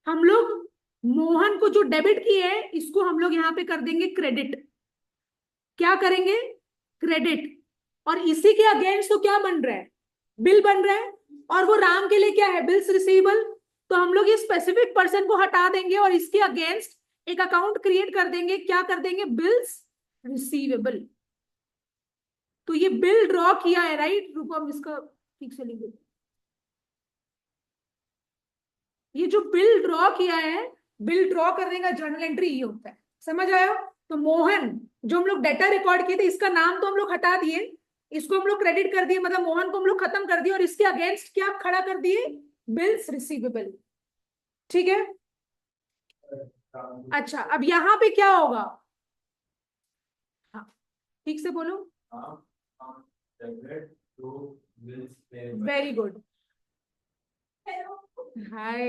हम लोग मोहन को जो डेबिट किए है इसको हम लोग यहाँ पे कर देंगे क्रेडिट। क्या करेंगे? क्रेडिट। और इसी के अगेंस्ट तो क्या बन रहा है? बिल बन रहा है, और वो राम के लिए क्या है? Bills receivable. तो हम लोग इस स्पेसिफिक पर्सन को हटा देंगे और इसके अगेंस्ट एक अकाउंट क्रिएट कर देंगे। क्या कर देंगे? Bills receivable. तो ये बिल ड्रॉ किया है, राइट? रुको हम इसका ठीक से लिख देते। ये जो बिल ड्रॉ किया है, बिल ड्रॉ करने का जर्नल एंट्री ये होता है। समझ आया? तो मोहन जो हम लोग डेटा रिकॉर्ड किए थे, इसका नाम तो हम लोग हटा दिए, इसको हम लोग क्रेडिट कर दिए, मतलब मोहन को हम लोग खत्म कर दिए, और इसके अगेंस्ट क्या खड़ा कर दिए? Bills receivable. ठीक है? अच्छा अब यहां पे क्या होगा? हाँ ठीक से बोलो। वेरी गुड, हाय,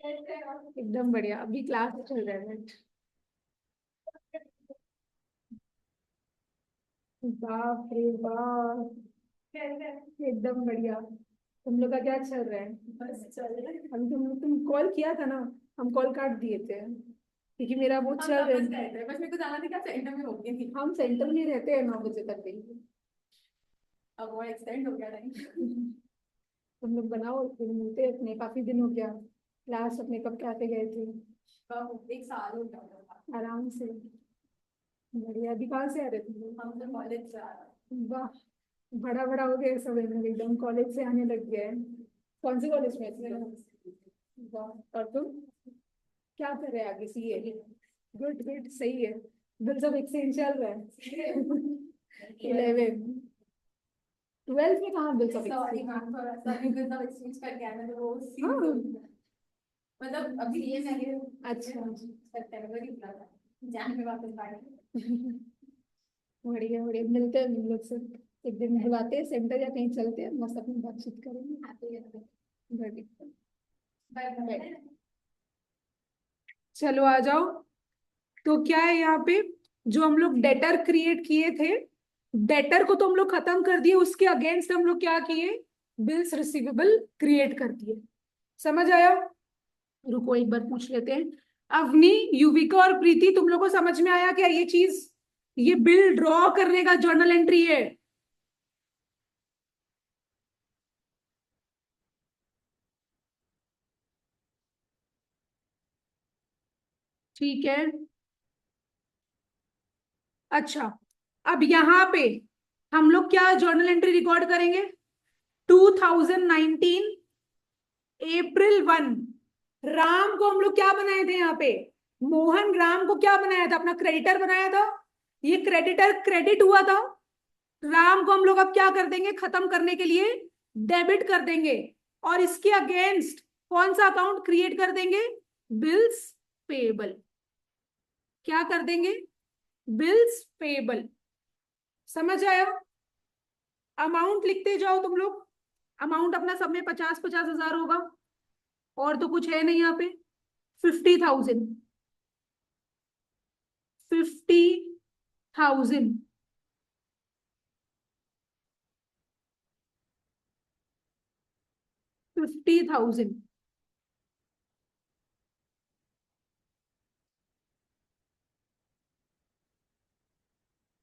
एकदम बढ़िया। अभी क्लास चल रहा है। बाप रे बाप, एकदम बढ़िया। तुम लोग का क्या चल रहा है? बस चल रहा है। अभी तुम कॉल किया था ना, हम कॉल काट दिए थे क्योंकि मेरा वो चल रहा है। बस मेरे को जाना था, क्या सेंटर में हो गई थी। हम सेंटर में रहते हैं 9 बजे तक भी, अब वो एक्सटेंड हो गया टाइम। तुम लोग बनाओ, फिर मिलते हैं। अपने काफी दिन हो गया, क्लास अपने कब के आते गए थे? 1 साल हो गया आराम से। बढ़िया। अभी कहाँ से आ रहे थे? हम तो कॉलेज से आ रहे। वाह, बड़ा बड़ा हो गया सब, एकदम कॉलेज से आने लग गया है। कौन से कॉलेज में थे? वाह। और तुम क्या कर रहे हैं आगे? सीए? गुड गुड, सही है। बिल सब एक्सचेंज चल रहा है। 11 12 में कहाँ बिल सब एक्सचेंज करके आना, तो वो मतलब अभी ये मैंने अच्छा सितंबर ही था, जान में वापस आ गई। बढ़िया बढ़िया, मिलते हैं हम लोग से एक दिन, बुलाते हैं सेंटर या कहीं चलते हैं, मस्त अपनी बातचीत करेंगे। Bye bye. चलो आ जाओ। तो क्या है यहाँ पे, जो हम लोग डेटर क्रिएट किए थे, डेटर को तो हम लोग खत्म कर दिए, उसके अगेंस्ट हम लोग क्या किए? बिल्स रिसीवेबल क्रिएट कर दिए। समझ आया? रुको एक बार पूछ लेते हैं। अवनी, युविका और प्रीति, तुम लोग को समझ में आया क्या ये चीज? ये बिल ड्रॉ करने का जर्नल एंट्री है। ठीक है। अच्छा अब यहाँ पे हम लोग क्या जर्नल एंट्री रिकॉर्ड करेंगे? 2019 अप्रैल 1। राम को हम लोग क्या बनाए थे यहाँ पे? मोहन राम को क्या बनाया था? अपना क्रेडिटर बनाया था। ये क्रेडिटर क्रेडिट हुआ था, राम को हम लोग अब क्या कर देंगे? खत्म करने के लिए डेबिट कर देंगे, और इसके अगेंस्ट कौन सा अकाउंट क्रिएट कर देंगे? Bills payable. क्या कर देंगे? Bills payable. समझ आया? अमाउंट लिखते जाओ तुम लोग। अमाउंट अपना सब में 50-50 हजार होगा, और तो कुछ है नहीं यहाँ पे। 50,000। 50,000.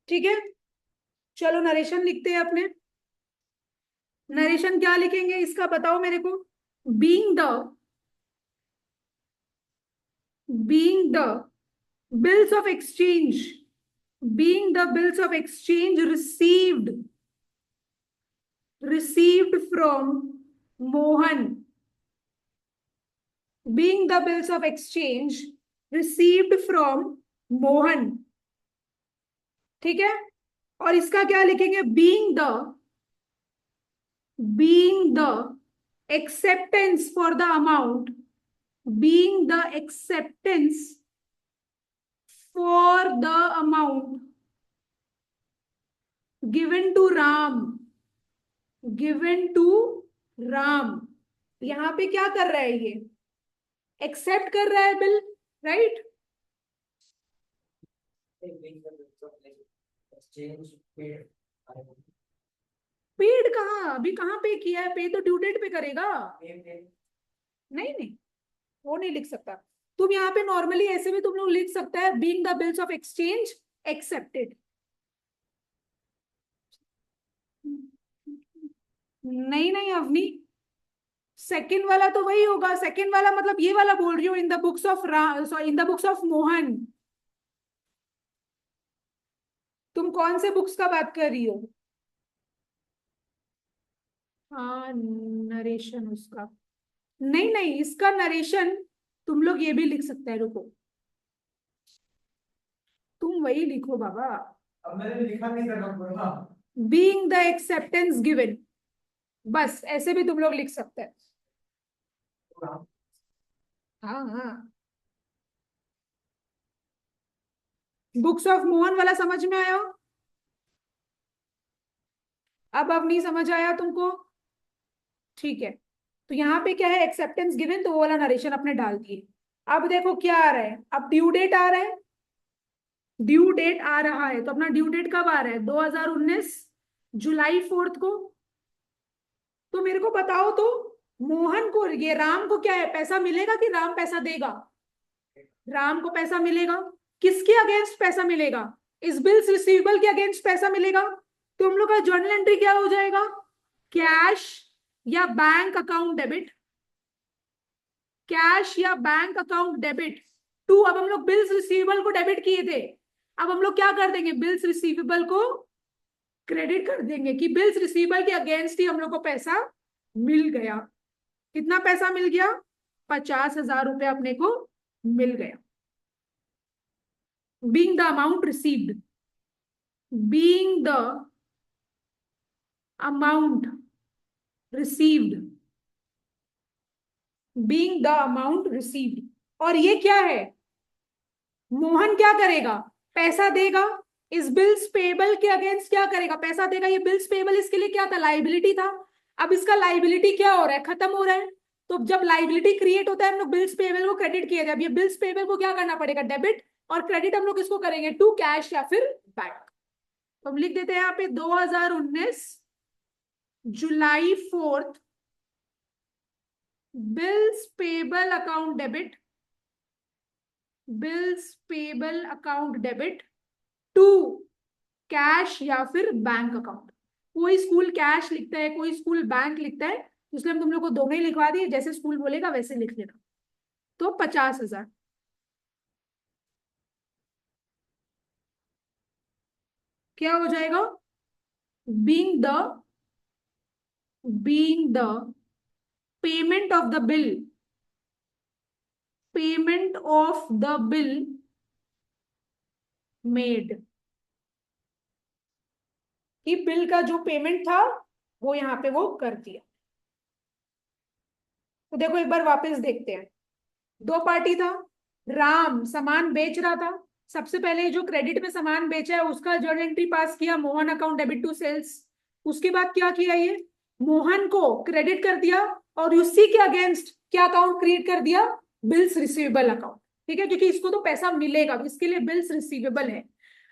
ठीक है, चलो नरेशन लिखते हैं अपने। नरेशन क्या लिखेंगे इसका बताओ मेरे को। Being the bills of exchange, being the bills of exchange received from Mohan, being the bills of exchange received from Mohan, ठीक है। और इसका क्या लिखेंगे, being the acceptance for the amount, being the acceptance for the amount given to Ram, यहां पे क्या कर रहा है, ये एक्सेप्ट कर रहा है बिल, राइट। पेड कहाँ, अभी कहाँ पे किया है, पे तो ड्यू डेट पे करेगा। नहीं नहीं, वो नहीं लिख सकता। तुम यहाँ पे नॉर्मली ऐसे भी तुम लोग लिख सकता है, being the bills of exchange accepted. नहीं नहीं अवनी, सेकंड वाला तो वही होगा। सेकंड वाला मतलब ये वाला बोल रही हूँ, इन the books of in the books of Mohan. तुम कौन से बुक्स का बात कर रही हो। हाँ नरेशन उसका, नहीं नहीं इसका नरेशन तुम लोग ये भी लिख सकते हैं, रुको तुम वही लिखो बाबा। अब मैंने लिखा नहीं था, बीइंग द एक्सेप्टेंस गिवन, बस ऐसे भी तुम लोग लिख सकते हैं। हाँ हाँ, बुक्स ऑफ मोहन वाला समझ में आया। अब नहीं समझ आया तुमको, ठीक है। तो यहाँ पे क्या है, एक्सेप्टेंस गिवन, तो वो वाला नरेशन अपने डाल दिए। अब देखो क्या आ रहा है, अब ड्यू डेट आ रहा है, ड्यू डेट आ रहा है। तो अपना ड्यू डेट कब आ रहा है, 2019 जुलाई 4 को। तो मेरे को बताओ तो, मोहन को, ये राम को क्या है, पैसा मिलेगा कि राम पैसा देगा। राम को पैसा मिलेगा, किसके अगेंस्ट पैसा मिलेगा, इस बिल्स रिसीवेबल के अगेंस्ट पैसा मिलेगा। तो हम लोग का जर्नल एंट्री क्या हो जाएगा, कैश या बैंक अकाउंट डेबिट, कैश या बैंक अकाउंट डेबिट टू। अब हम लोग बिल्स रिसीवेबल को डेबिट किए थे, अब हम लोग क्या कर देंगे, बिल्स रिसीवेबल को क्रेडिट कर देंगे कि बिल्स रिसीवेबल के अगेंस्ट ही हम लोग को पैसा मिल गया। कितना पैसा मिल गया, 50,000 रुपए अपने को मिल गया। Being the amount received, being the amount received, being the amount received. और ये क्या है, मोहन क्या करेगा, पैसा देगा, इस बिल्स पेबल के अगेंस्ट क्या करेगा, पैसा देगा। ये बिल्स पेबल इसके लिए क्या था, लाइबिलिटी था। अब इसका लाइबिलिटी क्या हो रहा है, खत्म हो रहा है। तो जब लाइबिलिटी क्रिएट होता है, हम लोग बिल्स पेबल को क्रेडिट किया जाए। अब ये बिल्स पेबल को क्या करना पड़ेगा, डेबिट, और क्रेडिट हम लोग किसको करेंगे, टू कैश या फिर बैंक। तो हम लिख देते हैं यहाँ पे 2019 July 4 bills payable account debit, bills payable account debit to cash या फिर बैंक अकाउंट। कोई स्कूल कैश लिखता है, कोई स्कूल बैंक लिखता है, इसलिए हम तुम लोग को दोनों ही लिखवा दिए, जैसे स्कूल बोलेगा वैसे लिख लेना। तो 50,000 क्या हो जाएगा, being the payment of the bill, payment of the bill made, कि बिल का जो पेमेंट था वो यहाँ पे वो कर दिया। तो देखो एक बार वापस देखते हैं, दो पार्टी था, राम सामान बेच रहा था, सबसे पहले जो क्रेडिट में सामान बेचा है उसका जर्नल एंट्री पास किया, Mohan account debit to sales. उसके बाद क्या किया, ये मोहन को क्रेडिट कर दिया, और उसी के अगेंस्ट क्या अकाउंट क्रिएट कर दिया, बिल्स रिसीवेबल अकाउंट। ठीक है, क्योंकि इसको तो पैसा मिलेगा, तो इसके लिए बिल्स रिसीवेबल है।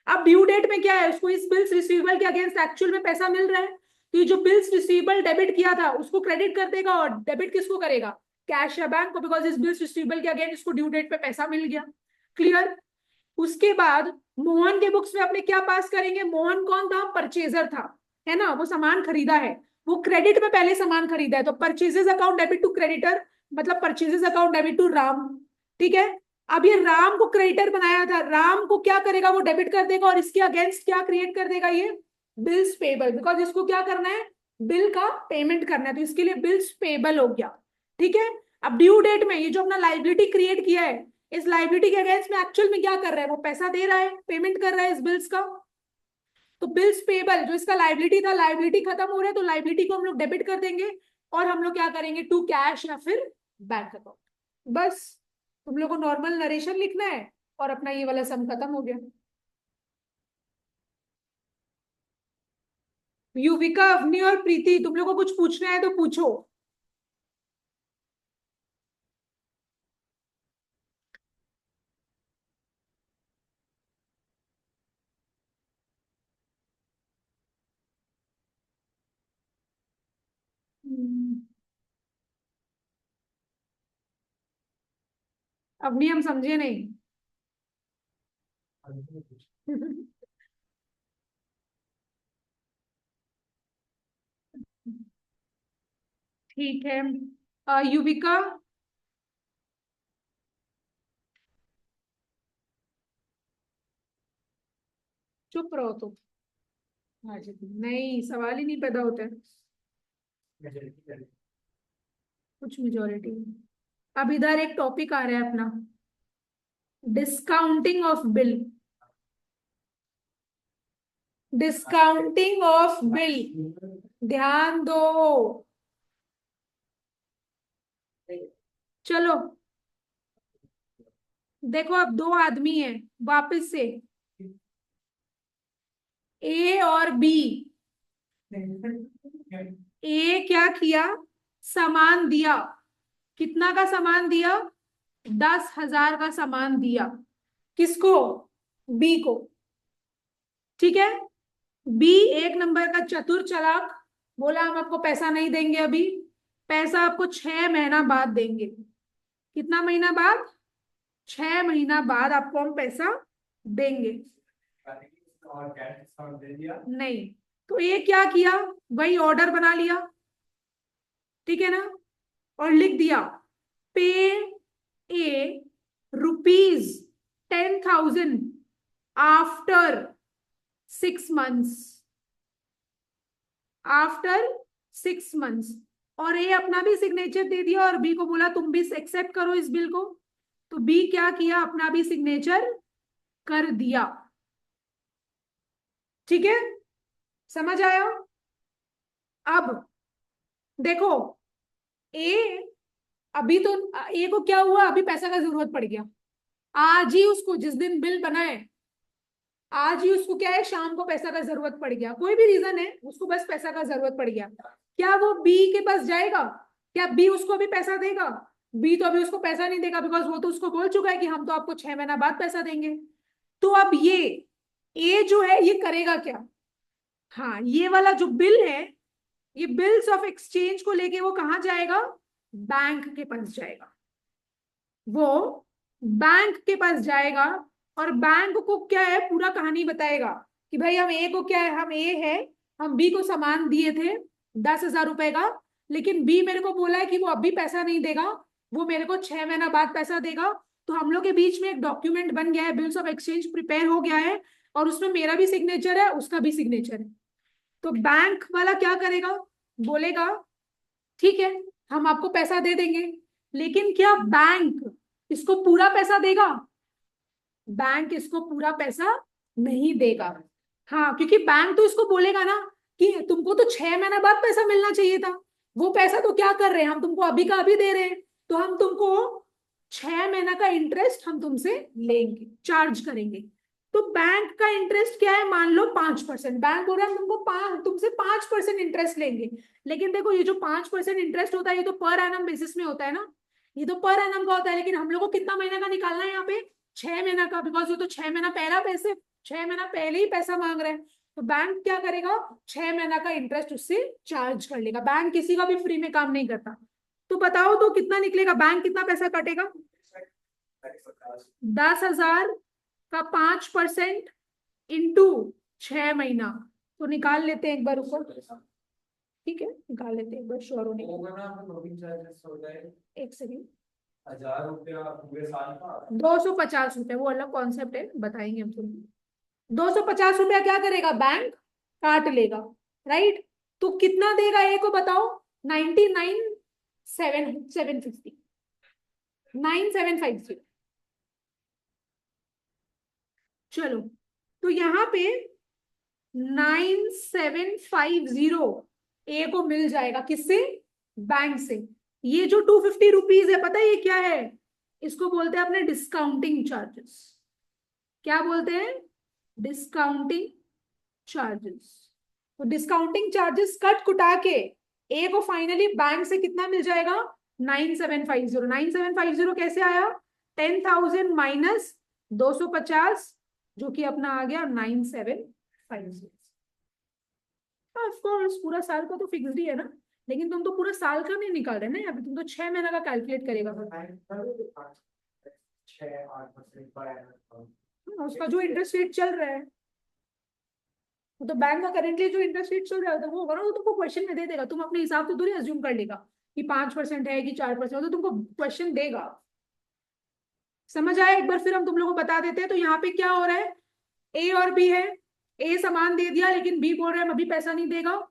अब ड्यू डेट में क्या है, उसको इस बिल्स रिसीवेबल के अगेंस्ट एक्चुअल में पैसा मिल रहा है, तो ये जो बिल्स रिसीवेबल डेबिट किया था उसको क्रेडिट कर देगा, और डेबिट किसको करेगा, कैश या बैंक को, बिकॉज इस बिल्स रिसीवेबल के अगेंस्ट इसको ड्यू डेट पे पैसा मिल गया। क्लियर। उसके बाद मोहन के बुक्स में अपने क्या पास करेंगे, मोहन कौन था, परचेजर था, है ना, वो सामान खरीदा है, वो क्रेडिट में पहले सामान खरीदा है, तो purchases account debit to creditor, मतलब purchases account debit to Ram. ठीक है। अब ये राम को क्रेडिटर बनाया था, राम को क्या करेगा, वो डेबिट कर देगा, और इसके अगेंस्ट क्या क्रिएट कर देगा, ये बिल्स पेबल, बिकॉज इसको क्या करना है, बिल का पेमेंट करना है, तो इसके लिए बिल्स पेबल हो गया। ठीक है। अब ड्यू डेट में ये जो अपना लाइबिलिटी क्रिएट किया है, इस लाइबिलिटी के अगेंस्ट में एक्चुअल में क्या कर रहा है, वो पैसा दे रहा है, पेमेंट कर रहा है इस बिल्स का, तो बिल्स पेबल जो इसका लाइबिलिटी था, लाइबिलिटी खत्म हो रहा है, तो लाइबिलिटी को हम लोग डेबिट कर देंगे, और हम लोग क्या करेंगे, टू कैश या फिर बैंक अकाउंट। बस तुम लोग को नॉर्मल नरेशन लिखना है, और अपना ये वाला सम खत्म हो गया। युविका, अवनी और प्रीति, तुम लोग को कुछ पूछना है तो पूछो। हम्म, अवनी हम समझे नहीं। ठीक है। युविका, चुप रहो तुम। हाँ जी, नहीं सवाल ही नहीं पैदा होता है, कुछ मेजोरिटी। अब इधर एक टॉपिक आ रहा है अपना, discounting of bill, discounting of bill, ध्यान दो। चलो देखो, अब दो आदमी हैं, वापस से ए और बी। ए क्या किया, सामान दिया, कितना का सामान दिया, 10,000 का सामान दिया, किसको, बी को। ठीक है। बी एक नंबर का चतुर चालाक, बोला हम आपको पैसा नहीं देंगे अभी, पैसा आपको 6 महीना बाद देंगे। कितना महीना बाद, 6 महीना बाद आपको हम पैसा देंगे। और कैश डिस्काउंट दे दिया। नहीं, तो ये क्या किया, वही ऑर्डर बना लिया, ठीक है ना, और लिख दिया पे ए ₹10,000 आफ्टर 6 मंथ्स, आफ्टर 6 मंथ्स, और ए अपना भी सिग्नेचर दे दिया, और बी को बोला तुम भी एक्सेप्ट करो इस बिल को, तो बी क्या किया, अपना भी सिग्नेचर कर दिया। ठीक है, समझ आया। अब देखो, ए अभी तो, ए को क्या हुआ, अभी पैसा का जरूरत पड़ गया, आज ही उसको, जिस दिन बिल बना है आज ही उसको क्या है, शाम को पैसा का जरूरत पड़ गया, कोई भी रीजन है, उसको बस पैसा का जरूरत पड़ गया, क्या वो बी के पास जाएगा, क्या बी उसको अभी पैसा देगा, बी तो अभी उसको पैसा नहीं देगा, बिकॉज वो तो उसको बोल चुका है कि हम तो आपको 6 महीना बाद पैसा देंगे। तो अब ये ए जो है ये करेगा क्या, हाँ ये वाला जो बिल है, ये बिल्स ऑफ एक्सचेंज को लेके वो कहाँ जाएगा, बैंक के पास जाएगा, वो बैंक के पास जाएगा, और बैंक को क्या है, पूरा कहानी बताएगा कि भाई हम ए को क्या है, हम ए है, हम बी को सामान दिए थे 10,000 रुपए का, लेकिन बी मेरे को बोला है कि वो अभी पैसा नहीं देगा, वो मेरे को 6 महीना बाद पैसा देगा, तो हम लोग के बीच में एक डॉक्यूमेंट बन गया है, बिल्स ऑफ एक्सचेंज प्रिपेयर हो गया है, और उसमें मेरा भी सिग्नेचर है, उसका भी सिग्नेचर है। तो बैंक वाला क्या करेगा, बोलेगा ठीक है हम आपको पैसा दे देंगे, लेकिन क्या बैंक इसको पूरा पैसा देगा, बैंक इसको पूरा पैसा नहीं देगा। हाँ, क्योंकि बैंक तो इसको बोलेगा ना कि तुमको तो 6 महीना बाद पैसा मिलना चाहिए था, वो पैसा तो क्या कर रहे हैं, हम तुमको अभी का अभी दे रहे हैं, तो हम तुमको 6 महीना का इंटरेस्ट हम तुमसे लेंगे, चार्ज करेंगे। तो बैंक का इंटरेस्ट क्या है, मान लो 5%, बैंक बोल रहा है हम तुमको तुमसे 5% इंटरेस्ट लेंगे, लेकिन देखो ये जो 5% इंटरेस्ट होता है ये तो पर एनम बेसिस में होता है ना, ये तो पर एनम का होता है, लेकिन हम लोग को कितना महीने का निकालना है यहाँ पे, 6 महीना का, बिकॉज ये तो 6 महीना पहला पैसे, 6 महीना पहले ही पैसा मांग रहे हैं। तो बैंक क्या करेगा, 6 महीना का इंटरेस्ट उससे चार्ज कर लेगा। बैंक किसी का भी फ्री में काम नहीं करता। तो बताओ तो कितना निकलेगा, बैंक कितना पैसा काटेगा, 10,000 का 5% इंटू 6 महीना। तो निकाल लेते हैं एक बार ऊपर, ठीक है निकाल लेते हैं एक बार श्योर होने के होगा ना, लोडिंग चार्जेस हो जाए लिए। एक सेकेंड, 1,000 रुपया पूरे साल का। 250 रुपये, वो अलग कॉन्सेप्ट है, बताएंगे हम तुमको। 250 रुपया क्या करेगा, बैंक काट लेगा, राइट। तो कितना देगा ए को बताओ, 99,750, 9,750। चलो, तो यहाँ पे 9,750 ए को मिल जाएगा, किससे, बैंक से। ये जो 250 रुपीज है, पता है ये क्या है, इसको बोलते हैं अपने डिस्काउंटिंग चार्जेस। क्या बोलते हैं, डिस्काउंटिंग चार्जेस। तो डिस्काउंटिंग चार्जेस कट कुटा के ए को फाइनली बैंक से कितना मिल जाएगा, 9,750। 9,750 कैसे आया, 10,000 माइनस 250, जो कि अपना आ गया 9,750। ऑफ कोर्स पूरा साल का तो फिक्स्ड ही है ना, लेकिन तुम तो पूरा साल का नहीं निकाल रहे ना यहाँ पे, तुम तो 6 महीना का कैलकुलेट करेगा। 6-8% पर annum। उसका जो इंटरेस्ट रेट चल रहा है, वो तो बैंक का करेंटली जो इंटरेस्ट रेट चल रहा है, तो वो होगा ना, वो तुमको क्वेश्चन में दे देगा। तुम अपने हिसाब से थोड़ी अज्यूम कर लेगा कि 5% है कि 4%, तो तुमको क्वेश्चन देगा। समझ आया, एक बार फिर हम तुम लोगों को बता देते हैं। तो यहाँ पे क्या हो रहा है, ए और बी है, ए सामान दे दिया लेकिन बी बोल रहा है अभी पैसा नहीं देगा।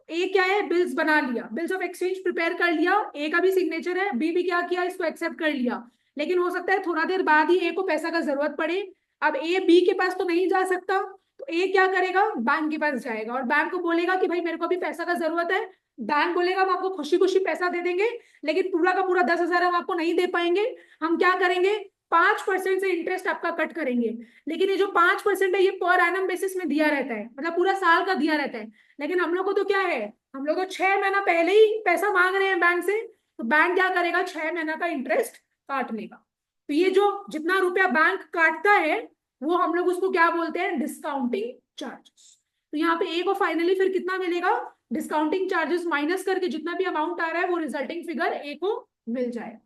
ए क्या है, बिल्स बना लिया, बिल्स ऑफ एक्सचेंज प्रिपेयर कर लिया, ए का भी सिग्नेचर है, बी भी क्या किया, इसको एक्सेप्ट कर लिया। लेकिन हो सकता है थोड़ा देर बाद ही ए को पैसा का जरूरत पड़े। अब ए बी के पास तो नहीं जा सकता, तो ए क्या करेगा, बैंक के पास जाएगा और बैंक को बोलेगा कि भाई मेरे को अभी पैसा का जरूरत है। बैंक बोलेगा हम आपको खुशी खुशी पैसा दे देंगे, लेकिन पूरा का पूरा 10,000 हम आपको नहीं दे पाएंगे। हम क्या करेंगे, 5% से इंटरेस्ट आपका कट करेंगे। लेकिन ये जो 5% है, ये पर एनम बेसिस में दिया रहता है, मतलब पूरा साल का दिया रहता है। लेकिन हम लोग को तो क्या है, हम लोग तो 6 महीना पहले ही पैसा मांग रहे हैं बैंक से, तो बैंक क्या करेगा, 6 महीना का इंटरेस्ट काट लेगा। तो ये जो जितना रुपया बैंक काटता है, वो हम लोग उसको क्या बोलते हैं, डिस्काउंटिंग चार्जेस। तो यहाँ पे ए को फाइनली फिर कितना मिलेगा, डिस्काउंटिंग चार्जेस माइनस करके जितना भी अमाउंट आ रहा है, वो रिजल्टिंग फिगर ए को मिल जाएगा।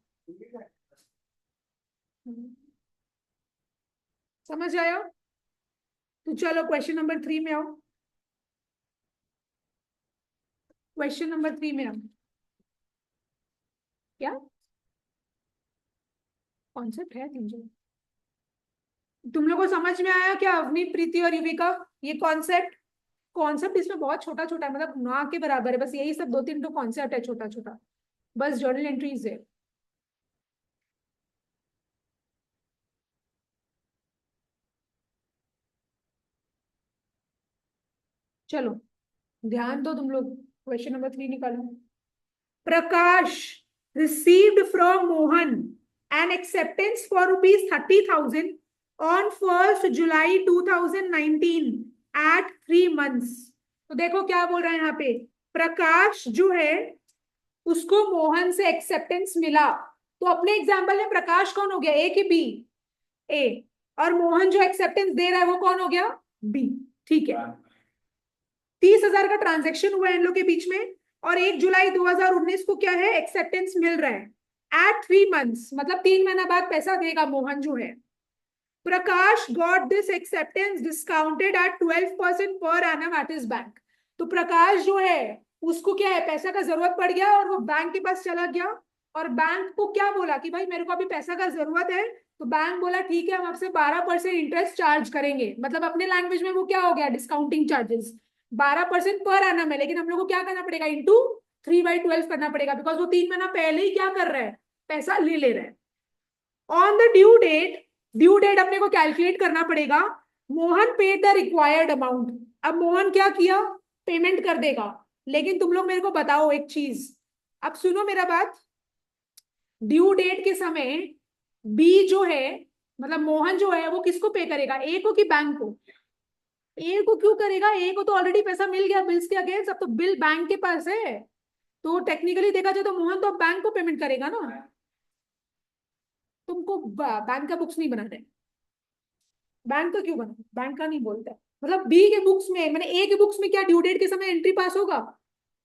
समझ आया। तो चलो क्वेश्चन नंबर 3 में आओ, क्वेश्चन नंबर 3 में आओ। क्या कॉन्सेप्ट है तुम लोग को समझ में आया क्या, अवनी, प्रीति और युविका, ये कॉन्सेप्ट। कॉन्सेप्ट इसमें बहुत छोटा छोटा है, मतलब ना के बराबर है, बस यही सब 2-3 तो कॉन्सेप्ट है छोटा छोटा, बस जर्नल एंट्रीज है। चलो ध्यान दो तुम लोग, क्वेश्चन नंबर 3 निकालो। प्रकाश received from Mohan an acceptance for rupees 30,000 on 1st July 2019 at 3 months। तो देखो क्या बोल रहा है यहाँ पे, प्रकाश जो है उसको मोहन से एक्सेप्टेंस मिला। तो अपने एग्जाम्पल में प्रकाश कौन हो गया, ए की बी, ए, और मोहन जो एक्सेप्टेंस दे रहा है वो कौन हो गया, बी। ठीक है, 30,000 का ट्रांजेक्शन हुआ है इन लोग के बीच में, और 1 जुलाई 2019 को क्या है, एक्सेप्टेंस मिल रहा है एट 3 मंथ्स, मतलब 3 महीना बाद पैसा देगा मोहन जो है। Prakash got this acceptance discounted at 12% पर एनम एट हिज बैंक। तो प्रकाश जो है उसको क्या है, पैसा का जरूरत पड़ गया और वो बैंक के पास चला गया, और बैंक को क्या बोला कि भाई मेरे को अभी पैसा का जरूरत है। तो बैंक बोला ठीक है, हम आपसे 12% इंटरेस्ट चार्ज करेंगे, मतलब अपने लैंग्वेज में वो क्या हो गया, डिस्काउंटिंग चार्जेस। 12% पर एनम है, लेकिन हम लोग को क्या करना पड़ेगा, इंटू 3/12 करना पड़ेगा, बिकॉज वो 3 महीना पहले ही क्या कर रहा है, पैसा ले रहा है। On the due date, due date अपने को कैलकुलेट करना पड़ेगा। Mohan paid the required amount. अब मोहन क्या किया, पेमेंट कर देगा। लेकिन तुम लोग मेरे को बताओ एक चीज, अब सुनो मेरा बात, ड्यू डेट के समय बी जो है, मतलब मोहन जो है, वो किसको पे करेगा, ए को कि बैंक को, ए को क्यों करेगा, ए को तो ऑलरेडी पैसा मिल गया बिल्स के अगेंस्ट, अब तो बिल बैंक के पास है। तो टेक्निकली देखा जाए तो मोहन तो बैंक को पेमेंट करेगा ना। तुमको बैंक का बुक्स नहीं बनाना है। बैंक का क्यों बना, बैंक का नहीं बोलता है। मतलब बी के बुक्स में, मैंने ए के बुक्स में क्या ड्यू डेट के समय एंट्री पास होगा?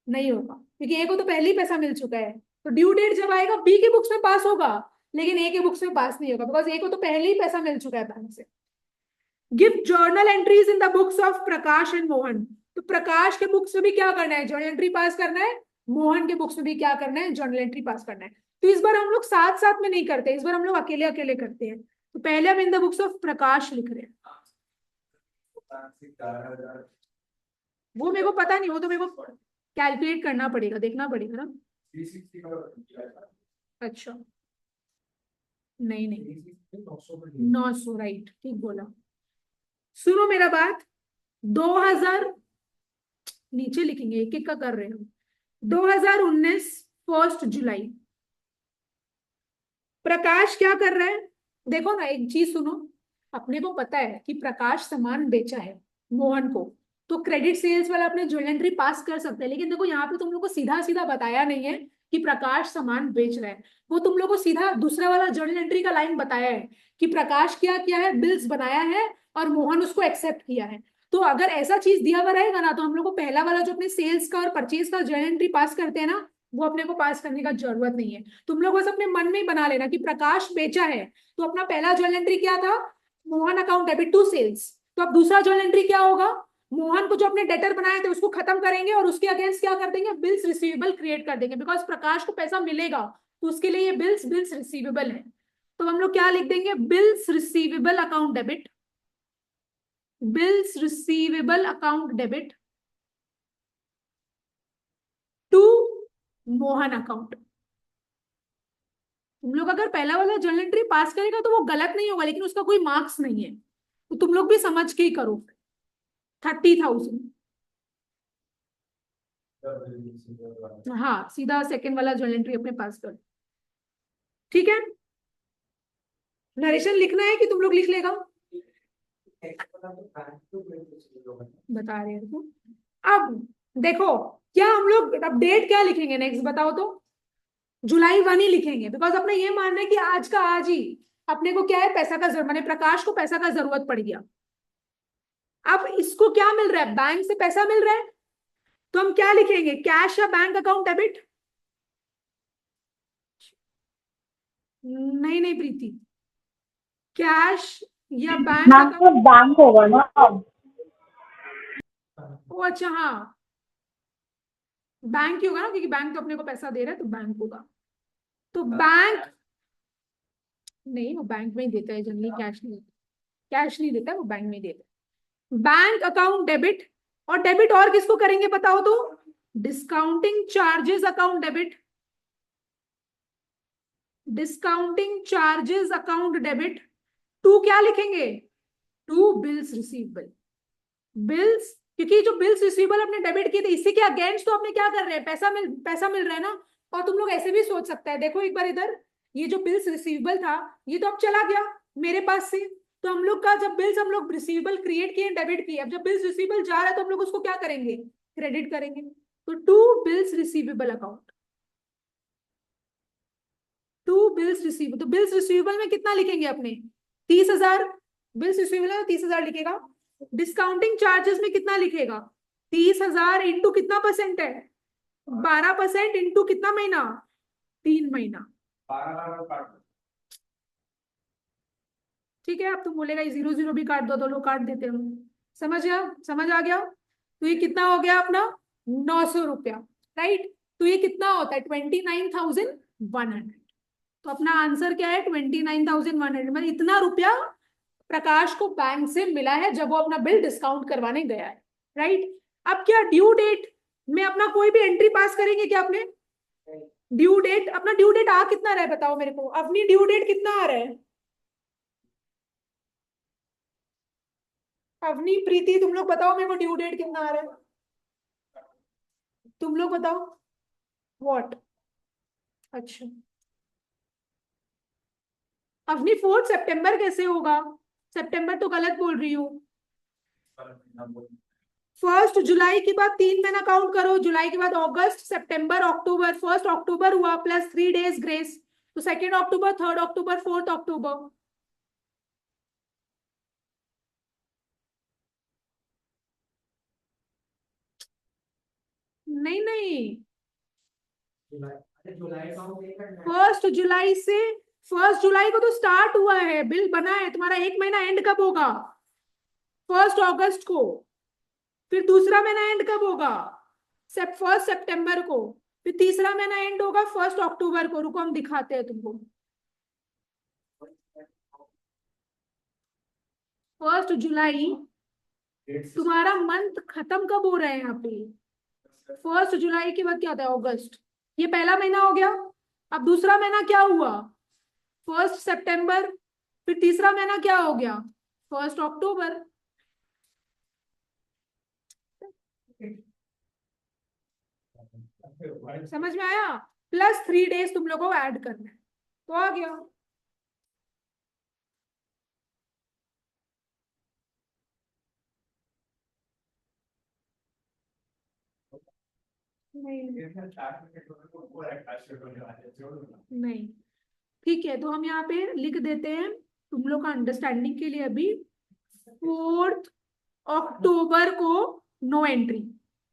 नहीं होगा, क्योंकि ए को तो पहले ही पैसा मिल चुका है। तो ड्यू डेट जब आएगा बी के बुक्स में पास होगा, लेकिन ए के बुक्स में पास नहीं होगा, बिकॉज ए को तो पहले ही पैसा मिल चुका है बैंक से। Give journal entries in the books of Prakash and Mohan. तो प्रकाश के बुक्स में भी क्या करना है, जर्नल एंट्री पास करना है। मोहन के बुक्स में भी क्या करना है, जर्नल एंट्री पास करना है। तो इस बार हम लोग साथ साथ में नहीं करते, इस बार हम लोग अकेले अकेले करते हैं। तो पहले हम इन द बुक्स ऑफ प्रकाश लिख रहे हैं। वो मेरे को पता नहीं, वो तो मेरे को कैलकुलेट करना पड़ेगा, देखना पड़ेगा ना। 360 का अच्छा, नहीं नहीं, 900, राइट, ठीक बोला। सुनो मेरा बात, 2000 नीचे लिखेंगे, एक एक का कर रहे हैं। 2019 1 जुलाई, प्रकाश क्या कर रहा है? देखो ना, एक चीज सुनो, अपने को पता है कि प्रकाश सामान बेचा है मोहन को, तो क्रेडिट सेल्स वाला अपने जर्नल एंट्री पास कर सकते हैं। लेकिन देखो यहाँ पे तुम लोग को सीधा सीधा बताया नहीं है कि प्रकाश सामान बेच रहा है, वो तुम लोग को सीधा दूसरा वाला जर्नल एंट्री का लाइन बताया है कि प्रकाश क्या किया है, बिल्स बनाया है और मोहन उसको एक्सेप्ट किया है। तो अगर ऐसा चीज दिया हुआ रहेगा ना, तो हम लोग को पहला वाला जो अपने सेल्स का और परचेज का जर्नल एंट्री पास करते हैं ना, वो अपने को पास करने का जरूरत नहीं है। तुम लोग बस अपने मन में ही बना लेना कि प्रकाश बेचा है, तो अपना पहला जर्नल एंट्री क्या था, Mohan account debit to sales. तो अब दूसरा जर्नल एंट्री क्या होगा, मोहन को जो अपने डेटर बनाए थे उसको खत्म करेंगे और उसके अगेंस्ट क्या कर देंगे, बिल्स रिसीवेबल क्रिएट कर देंगे। बिकॉज प्रकाश को पैसा मिलेगा तो उसके लिए ये बिल्स रिसीवेबल है। तो हम लोग क्या लिख देंगे, bills receivable account debit, bills receivable account debit to Mohan account. तुम लोग अगर पहला वाला जर्नल एंट्री पास करेगा तो वो गलत नहीं होगा, लेकिन उसका कोई मार्क्स नहीं है, तो तुम लोग भी समझ के ही करो। 30,000, हाँ, सीधा सेकंड वाला जर्नल एंट्री अपने पास करो। ठीक है, नरेशन लिखना है कि तुम लोग लिख लेगा, बता रहे हैं तो। अब देखो, क्या हम लोग अब डेट क्या लिखेंगे नेक्स्ट बताओ तो? जुलाई 1 ही लिखेंगे, बिकॉज अपना ये मानना है कि आज का आज ही अपने को क्या है, पैसा का जरूरत, माने प्रकाश को पैसा का जरूरत पड़ गया। अब इसको क्या मिल रहा है, बैंक से पैसा मिल रहा है, तो हम क्या लिखेंगे, कैश या बैंक अकाउंट डेबिट? नहीं नहीं प्रीति, कैश या बैंक मैम तो अकाउंट? बैंक होगा ना। ओ अच्छा, हाँ, बैंक ही होगा ना, क्योंकि बैंक तो अपने को पैसा दे रहा है, तो बैंक होगा। तो बैंक नहीं, वो बैंक में ही देता है जनरली, कैश नहीं देता, कैश नहीं देता, वो बैंक में देता है। बैंक अकाउंट डेबिट, और डेबिट और किसको करेंगे बताओ तो? Discounting charges account debit, discounting charges account debit to क्या लिखेंगे, टू बिल्स रिसीवेबल। बिल्स, क्योंकि जो बिल्स रिसीवेबल अपने डेबिट किए थे, इसी के अगेंस्ट तो अपने क्या कर रहे हैं, पैसा मिल रहा है ना। और तुम लोग ऐसे भी सोच सकते हैं, देखो एक बार इधर, ये जो बिल्स रिसीवेबल था ये तो अब चला गया मेरे पास से, तो हम लोग का जब बिल्स हम लोग रिसीवेबल क्रिएट किए, डेबिट किए, अब जब बिल्स रिसीवेबल जा रहा है तो हम लोग उसको क्या करेंगे, क्रेडिट करेंगे। तो to bills receivable account, to bills receivable. तो बिल्स रिसीवेबल में कितना लिखेंगे अपने, 30,000, बिल्स रिसीवेबल में 30,000 लिखेगा। डिस्काउंटिंग चार्जेस में कितना लिखेगा, 30,000 इंटू कितना परसेंट है, 12% इंटू कितना महीना, 3 महीना। ठीक है, अब तुम बोलेगा ये 0 0 भी काट दो, तो लोग काट देते हो। समझ गया, समझ आ गया? तो ये कितना हो गया अपना, 900 रुपया, राइट। तो ये कितना होता है, 29,100। तो अपना आंसर क्या है, 29,100, मतलब इतना रुपया प्रकाश को बैंक से मिला है जब वो अपना बिल डिस्काउंट करवाने गया है, राइट। अब क्या ड्यू डेट में अपना कोई भी एंट्री पास करेंगे क्या अपने? ड्यू डेट, अपना ड्यू डेट आ कितना रहा है बताओ मेरे को, अपनी ड्यू डेट कितना आ रहा है? अवनी, प्रीति, तुम लोग बताओ मेरे को ड्यू डेट कितना आ रहा है, तुम लोग बताओ। व्हाट? अच्छा, अवनी 4 सितंबर कैसे होगा, सितंबर तो गलत बोल रही हूँ। 1 जुलाई के बाद 3 महीना काउंट करो, जुलाई के बाद अगस्त, सितंबर, अक्टूबर, 1 अक्टूबर हुआ प्लस 3 डेज ग्रेस, तो 2 अक्टूबर, 3 अक्टूबर, 4 अक्टूबर। नहीं नहीं, जुलाई का हम ये करना है। 1 जुलाई से, 1 जुलाई को तो स्टार्ट हुआ है, बिल बना है तुम्हारा। एक महीना एंड कब होगा? 1 अगस्त को। फिर दूसरा महीना एंड कब होगा? 1 सितंबर को। फिर तीसरा महीना एंड होगा 1 अक्टूबर को। रुको हम दिखाते हैं तुमको। 1 जुलाई, तुम्हारा मंथ खत्म कब हो रहा है यहाँ पे? 1 जुलाई के बाद क्या होता है? अगस्त। ये पहला महीना हो गया। अब दूसरा महीना क्या हुआ? 1 सितंबर। फिर तीसरा महीना क्या हो गया? 1 अक्टूबर। समझ में आया? प्लस 3 डेज तुम लोगों को ऐड करना है, तो आ गया। नहीं नहीं, ठीक है, तो हम यहाँ पे लिख देते हैं तुम लोग का अंडरस्टैंडिंग के लिए अभी। 4 अक्टूबर को नो एंट्री।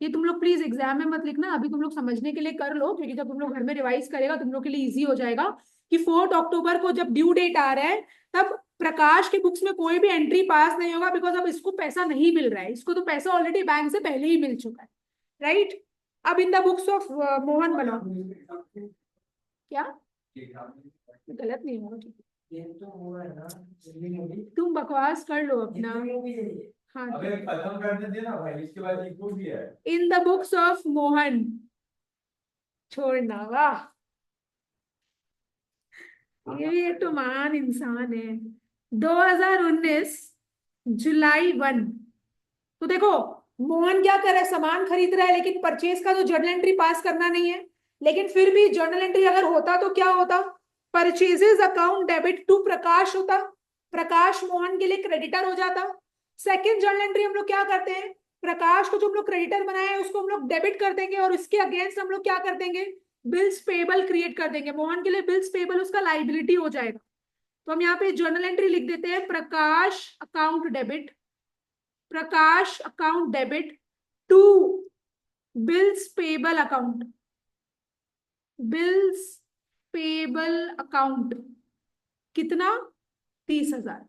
ये तुम लोग प्लीज एग्जाम में मत लिखना, अभी तुम लोग समझने के लिए कर लो, क्योंकि जब तुम लोग घर में रिवाइज करेगा तुम लोग के लिए इजी हो जाएगा कि 4 अक्टूबर को जब ड्यू डेट आ रहा है, तब प्रकाश के बुक्स में कोई भी एंट्री पास नहीं होगा, बिकॉज अब इसको पैसा नहीं मिल रहा है। इसको तो पैसा ऑलरेडी बैंक से पहले ही मिल चुका है, राइट? अब इन द बुक्स ऑफ मोहन बनाओ। क्या गलत नहीं होगा? ठीक है, तुम बकवास कर लो अपना। हाँ, अबे खत्म करने दे ना भाई, इसके बाद एक बुक भी है। इन द बुक्स ऑफ मोहन। छोड़ना, वाह, ये तो महान इंसान है। 2019 जुलाई 1। तो देखो, मोहन क्या कर रहा है? सामान खरीद रहा है, लेकिन परचेज का तो जर्नल एंट्री पास करना नहीं है। लेकिन फिर भी जर्नल एंट्री अगर होता तो क्या होता? परचेजेस अकाउंट डेबिट टू प्रकाश होता। प्रकाश मोहन के लिए क्रेडिटर हो जाता। सेकंड जर्नल एंट्री हम लोग क्या करते हैं? प्रकाश को जो हम लोग क्रेडिटर बनाए हैं उसको हम लोग डेबिट कर देंगे, और इसके अगेंस्ट हम लोग क्या कर देंगे? बिल्स पेबल क्रिएट कर देंगे। मोहन के लिए बिल्स पेबल उसका लाइबिलिटी हो जाएगा। तो हम यहाँ पे जर्नल एंट्री लिख देते हैं, Prakash account debit, Prakash account debit to bills payable account, bills payable account. कितना? 30,000,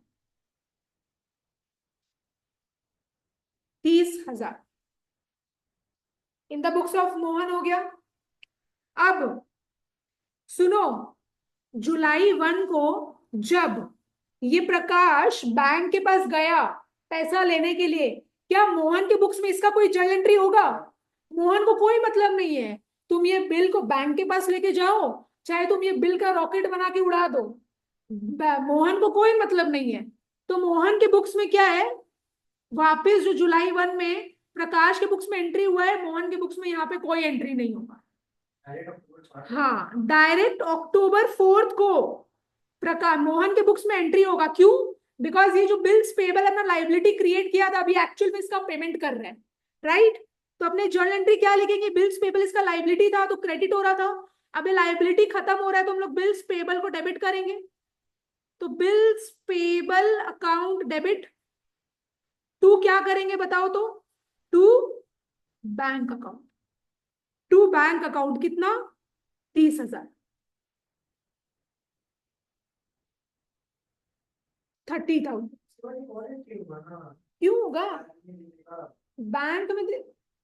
30,000 in the books of Mohan हो गया। अब सुनो, जुलाई 1 को जब ये प्रकाश बैंक के पास गया पैसा लेने के लिए, क्या मोहन के बुक्स में इसका कोई जर्नल एंट्री होगा? मोहन को कोई मतलब नहीं है। तुम ये बिल को बैंक के पास लेके जाओ, चाहे तुम ये बिल का रॉकेट बना के उड़ा दो, मोहन को कोई मतलब नहीं है। तो मोहन के बुक्स में क्या है? वापस जो जुलाई 1 में प्रकाश के बुक्स में एंट्री हुआ है, मोहन के बुक्स में यहाँ पे कोई एंट्री नहीं होगा। हाँ, डायरेक्ट अक्टूबर 4 को प्रकार मोहन के बुक्स में एंट्री होगा। क्यों? बिकॉज ये जो बिल्स पेबल अपना लाइबिलिटी क्रिएट किया था, अभी एक्चुअल में इसका पेमेंट कर रहे हैं, राइट? तो अपने जर्नल एंट्री क्या लिखेंगे? बिल्स पेबल इसका लाइबिलिटी था तो क्रेडिट हो रहा था, अब लाइबिलिटी खत्म हो रहा है तो हम लोग बिल्स पेबल को डेबिट करेंगे। तो bills payable account debit to क्या करेंगे बताओ तो? To bank account, to bank account कितना? 30,000, 30,000। क्यों होगा? बैंक में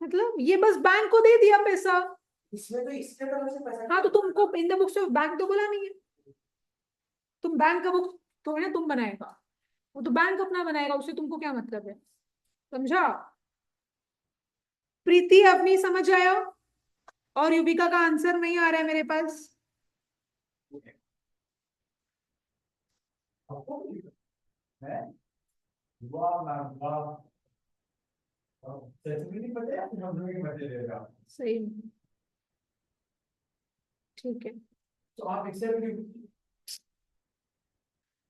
मतलब ये बस बैंक को दे दिया पैसा। इसमें तो इसके तरफ से पैसा। हाँ, तो तुमको इन द बुक्स ऑफ बैंक तो बोला नहीं है। तुम बैंक का बुक थोड़ी ना तुम बनाएगा, वो तो बैंक अपना बनाएगा, उससे तुमको क्या मतलब है? समझा? प्रीति अपनी समझ आया? और युविका का आंसर नहीं आ रहा है मेरे पास। वाह मैम वाह, सच में नहीं पता है, हम लोग ही मजे ले रहा। सही में। ठीक है, तो आप एक्सेप्ट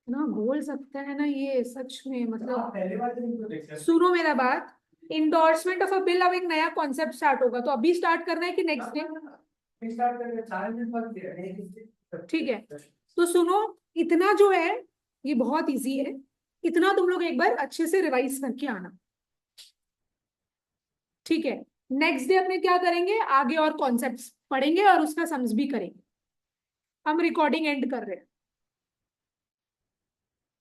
ना बोल सकता है ना ये, सच में मतलब। पहली बार तो देख सुनो मेरा बात, इंडोर्समेंट ऑफ अ बिल अब एक नया कॉन्सेप्ट स्टार्ट होगा, तो अभी स्टार्ट करना है कि नेक्स्ट डे? स्टार्ट करके 4 दिन बाद ठीक है, तो सुनो, इतना जो है ये बहुत इजी है, इतना तुम लोग एक बार अच्छे से रिवाइज करके आना। ठीक है, नेक्स्ट डे अपने क्या करेंगे, आगे और कॉन्सेप्ट्स पढ़ेंगे और उसका सम्स भी करेंगे। हम रिकॉर्डिंग एंड कर रहे हैं।